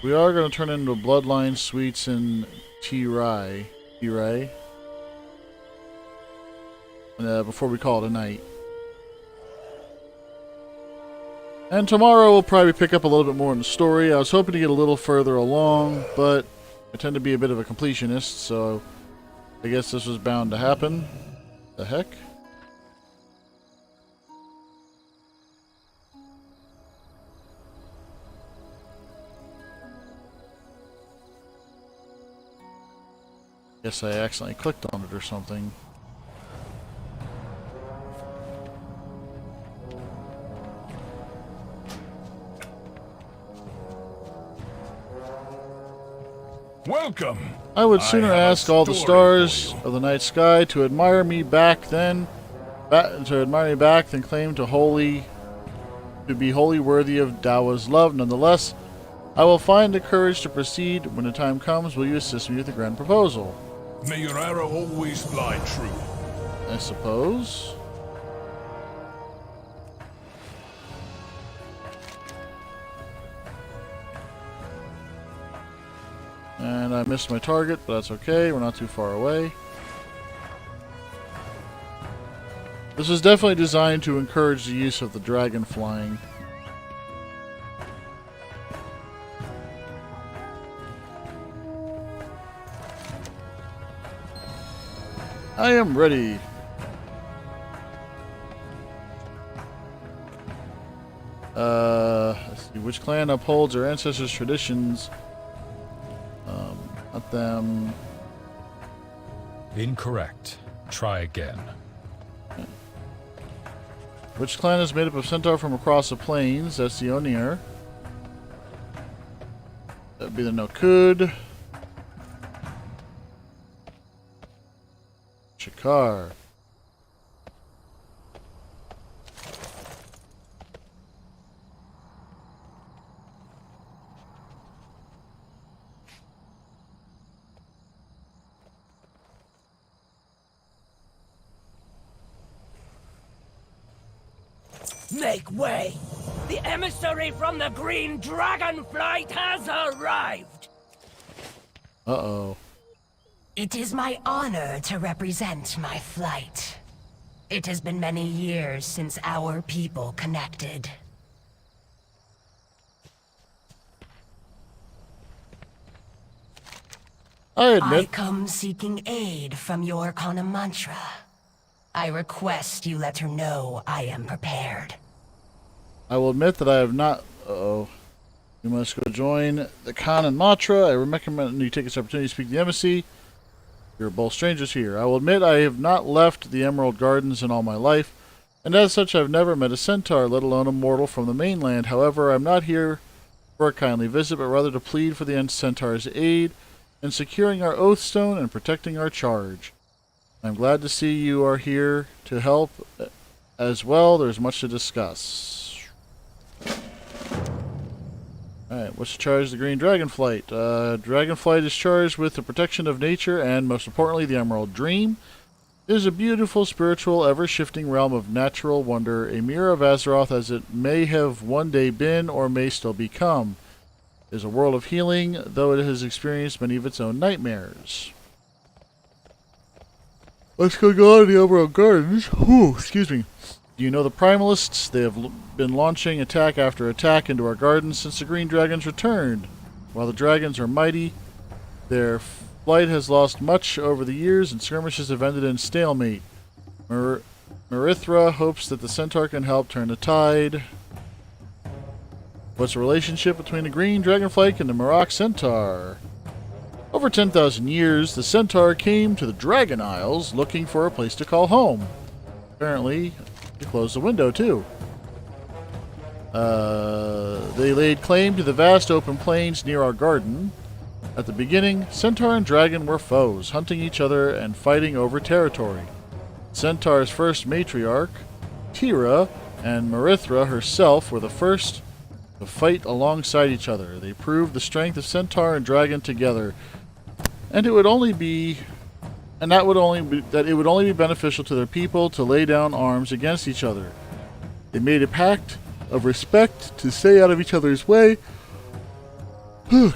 We are going to turn into Bloodline Sweets in T-Rai. Before we call it a night. And tomorrow we'll probably pick up a little bit more in the story. I was hoping to get a little further along, but I tend to be a bit of a completionist, so I guess this was bound to happen. The heck? Guess I accidentally clicked on it or something. Welcome. I would sooner ask all the stars of the night sky to admire me back than claim to be wholly worthy of Dawa's love. Nonetheless, I will find the courage to proceed. When the time comes, will you assist me with the grand proposal? May your arrow always fly true. I suppose. And I missed my target, but that's okay. We're not too far away. This is definitely designed to encourage the use of the dragon flying. I am ready. Let's see. Which clan upholds their ancestors' traditions? Not them. Incorrect. Try again. Which clan is made up of centaur from across the plains? That's the Onir. That'd be the Nokud. Shikar. Make way! The emissary from the green DragonFlight has arrived! Uh-oh. It is my honor to represent my flight. It has been many years since our people connected. I come seeking aid from your Mantra. I request you let her know I am prepared. I will admit that I have not... Uh-oh. You must go join the Khan and Matra. I recommend you take this opportunity to speak to the embassy. You're both strangers here. I will admit I have not left the Emerald Gardens in all my life, and as such I've never met a centaur, let alone a mortal from the mainland. However, I'm not here for a kindly visit, but rather to plead for the centaur's aid in securing our oath stone and protecting our charge. I'm glad to see you are here to help as well. There's much to discuss. Alright, what's charged of the green DragonFlight? DragonFlight is charged with the protection of nature and, most importantly, the Emerald Dream. It is a beautiful, spiritual, ever-shifting realm of natural wonder, a mirror of Azeroth as it may have one day been or may still become. It is a world of healing, though it has experienced many of its own nightmares. What's going on in the Emerald Gardens? Whew, excuse me. Do you know the Primalists? They have been launching attack after attack into our gardens since the Green Dragons returned. While the dragons are mighty, their flight has lost much over the years, and skirmishes have ended in stalemate. Marithra hopes that the Centaur can help turn the tide. What's the relationship between the Green Dragonflight and the Marok Centaur? Over 10,000 years, the Centaur came to the Dragon Isles looking for a place to call home. Apparently, they closed the window too. They laid claim to the vast open plains near our garden. At the beginning, Centaur and Dragon were foes, hunting each other and fighting over territory. Centaur's first matriarch, Tira, and Marithra herself were the first to fight alongside each other. They proved the strength of Centaur and Dragon together, and it would only be beneficial to their people to lay down arms against each other. They made a pact of respect to stay out of each other's way.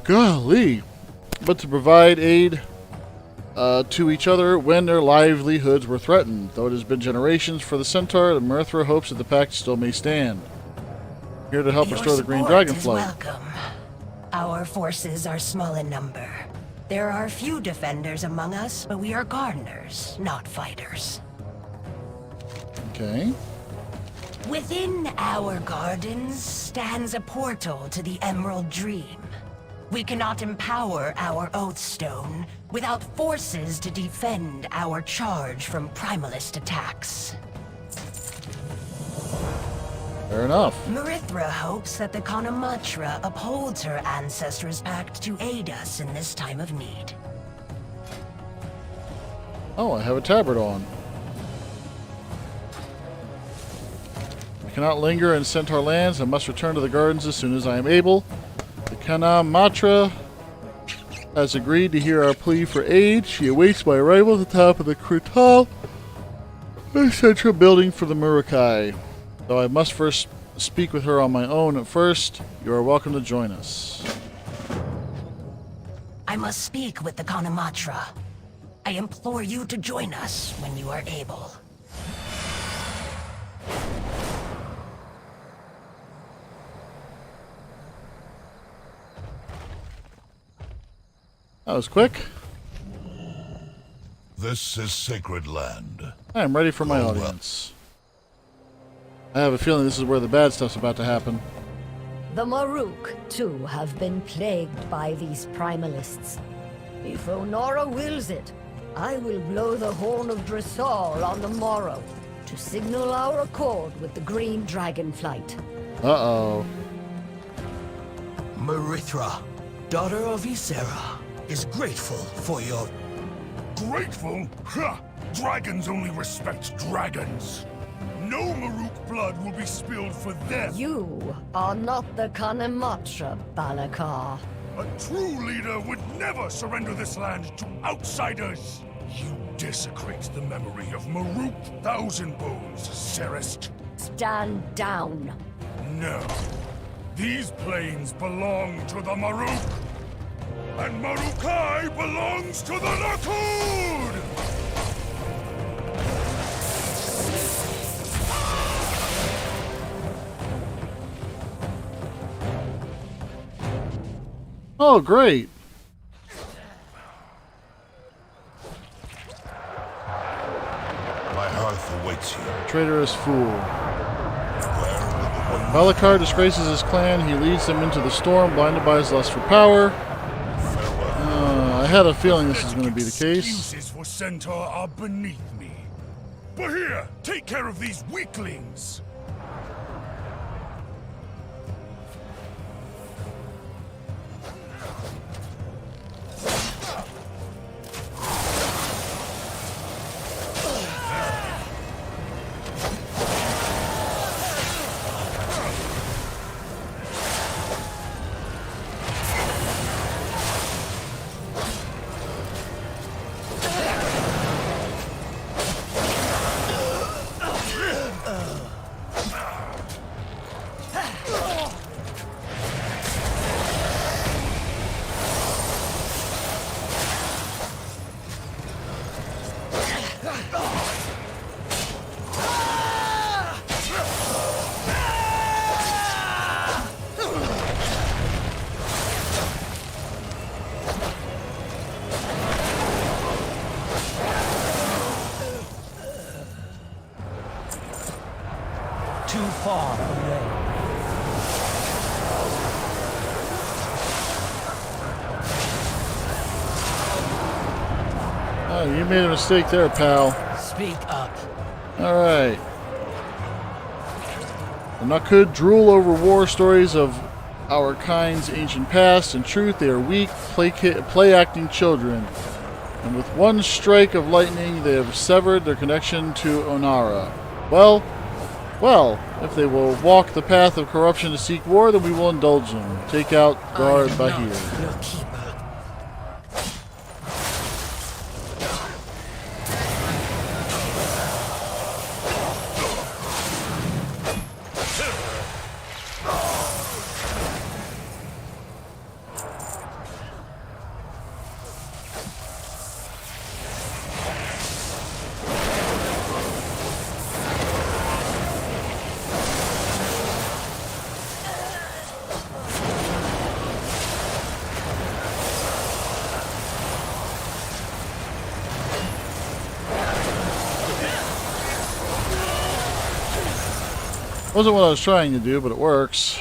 Golly. But to provide aid to each other when their livelihoods were threatened. Though it has been generations for the Centaur, the Marithra hopes that the pact still may stand. Here to help restore the Green Dragonflight. Welcome. Our forces are small in number. There are few defenders among us, but we are gardeners, not fighters. Okay. Within our gardens stands a portal to the Emerald Dream. We cannot empower our Oathstone without forces to defend our charge from Primalist attacks. Fair enough. Marithra hopes that the Kanamatra upholds her ancestors' pact to aid us in this time of need. Oh, I have a tabard on. I cannot linger in Centaur lands and must return to the gardens as soon as I am able. The Kanamatra has agreed to hear our plea for aid. She awaits my arrival at the top of the Krutal, the central building for the Murukai. Though I must first speak with her on my own at first, you are welcome to join us. I must speak with the Kanamatra. I implore you to join us when you are able. That was quick. This is sacred land. I am ready for my audience. I have a feeling this is where the bad stuff's about to happen. The Maruk, too, have been plagued by these primalists. If Onora wills it, I will blow the horn of Dressal on the morrow to signal our accord with the Green Dragonflight. Uh-oh. Marithra, daughter of Ysera, is grateful for your... Grateful? Ha! Dragons only respect dragons. No Maruk blood will be spilled for them. You are not the Kanamatra, Balakar. A true leader would never surrender this land to outsiders. You desecrate the memory of Maruk Thousand Bones, Serest. Stand down. No. These plains belong to the Maruk. And Marukai belongs to the Nakud! Oh, great. My hearth awaits you. Traitorous fool. Balakar disgraces his clan. He leads them into the storm, blinded by his lust for power. I had a feeling this was going to be the case. Excuses for Centaur are beneath me. But here, take care of these weaklings. far away. Oh, you made a mistake there, pal. Speak up. Alright. The Nakud drool over war stories of our kind's ancient past. In truth, they are weak, play-acting children. And with one strike of lightning, they have severed their connection to Onara. Well, if they will walk the path of corruption to seek war, then we will indulge them. Take out guard Bahir. Your keeper. Wasn't what I was trying to do, but it works.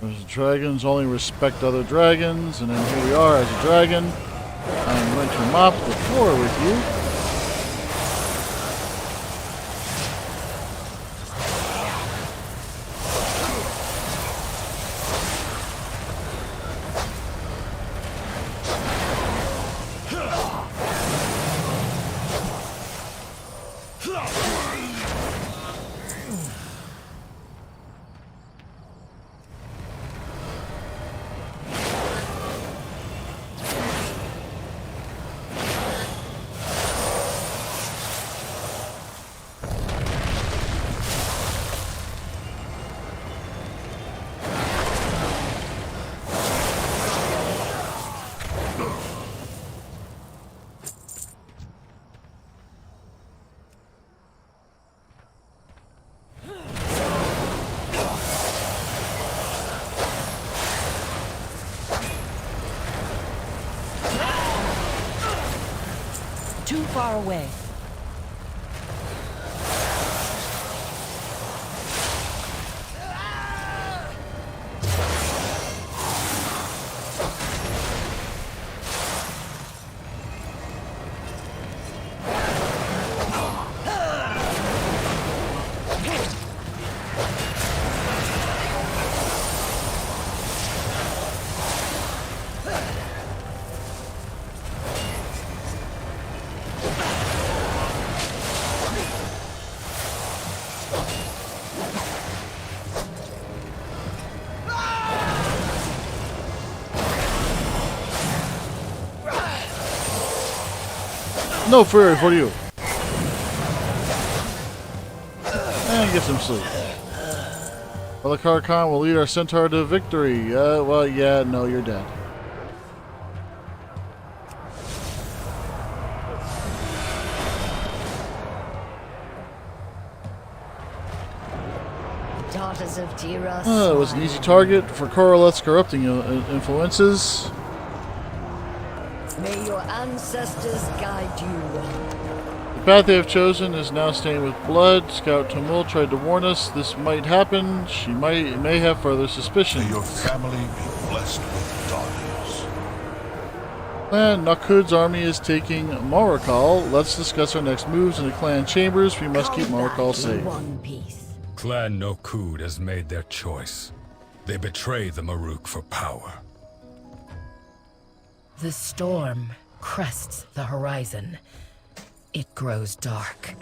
There's dragons only respect other dragons, and then here we are as a dragon. I'm going to mop the floor with you. Too far away. No fury for you. And get some sleep. Balakar Khan will lead our centaur to victory. Well, yeah, no, you're dead. Daughters of Tira. It was an easy target for Koroleth's corrupting influences. May your ancestors guide you. The path they have chosen is now stained with blood. Scout Tumul tried to warn us this might happen. She may have further suspicions. May your family be blessed with daughters. Clan Nakud's army is taking Morakal. Let's discuss our next moves in the clan chambers. We must keep Morakal safe. Clan Nakud has made their choice. They betray the Maruk for power. The storm crests the horizon. It grows dark.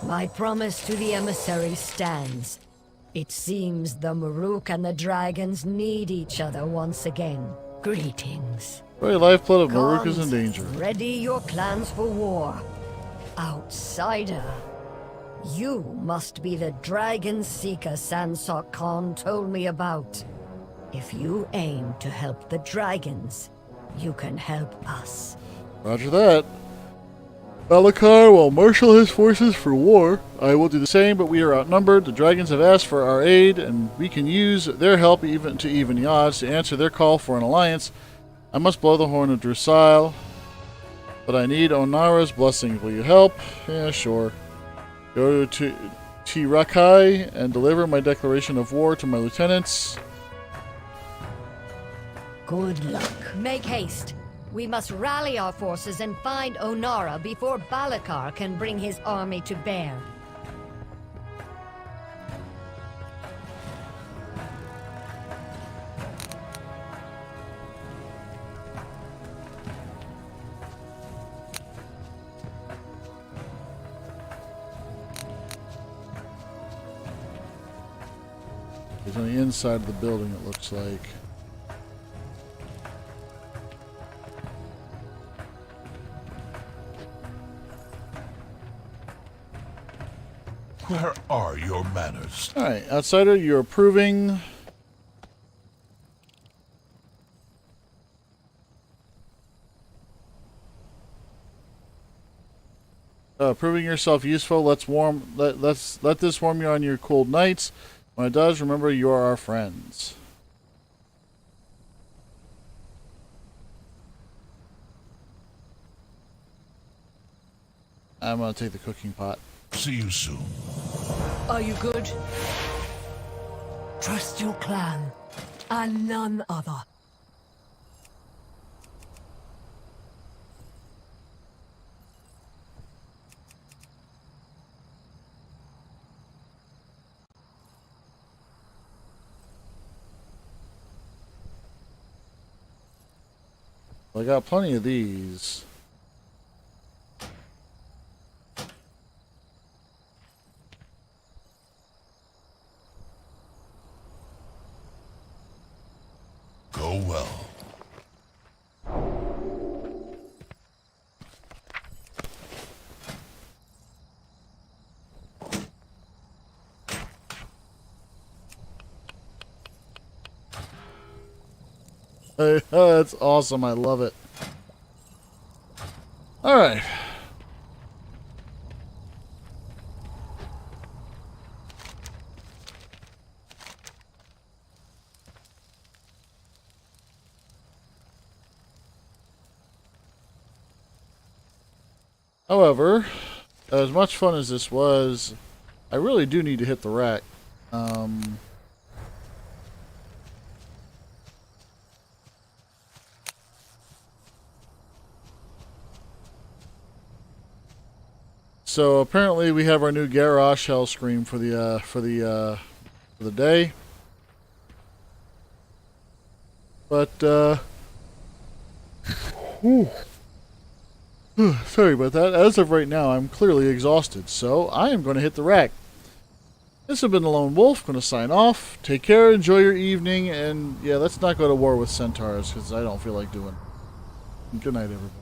My promise to the emissary stands. It seems the Maruk and the dragons need each other once again. Greetings. Very lifeblood of Maruk is in danger. Ready your plans for war. Outsider. You must be the dragon seeker Sansok Khan told me about. If you aim to help the dragons, you can help us. Roger that. Balakar will marshal his forces for war. I will do the same, but we are outnumbered. The dragons have asked for our aid, and we can use their help even the odds to answer their call for an alliance. I must blow the horn of Drusile, but I need Onara's blessing. Will you help? Yeah, sure. Go to Tirakai and deliver my declaration of war to my lieutenants. Good luck. Make haste. We must rally our forces and find Onara before Balakar can bring his army to bear. He's on the inside of the building, it looks like. Where are your manners? Alright, outsider, you're approving. Proving yourself useful. Let this warm you on your cold nights. When it does, remember you are our friends. I'm gonna take the cooking pot. See you soon. Are you good? Trust your clan, and none other. I got plenty of these. Go well. Hey, that's awesome. I love it. All right. However, as much fun as this was, I really do need to hit the rack. So apparently we have our new Garrosh Hell Scream for the day. But sorry about that. As of right now, I'm clearly exhausted, so I am going to hit the rack. This has been the Lone Wolf. Going to sign off. Take care. Enjoy your evening, and yeah, let's not go to war with centaurs because I don't feel like doing it. Good night, everybody.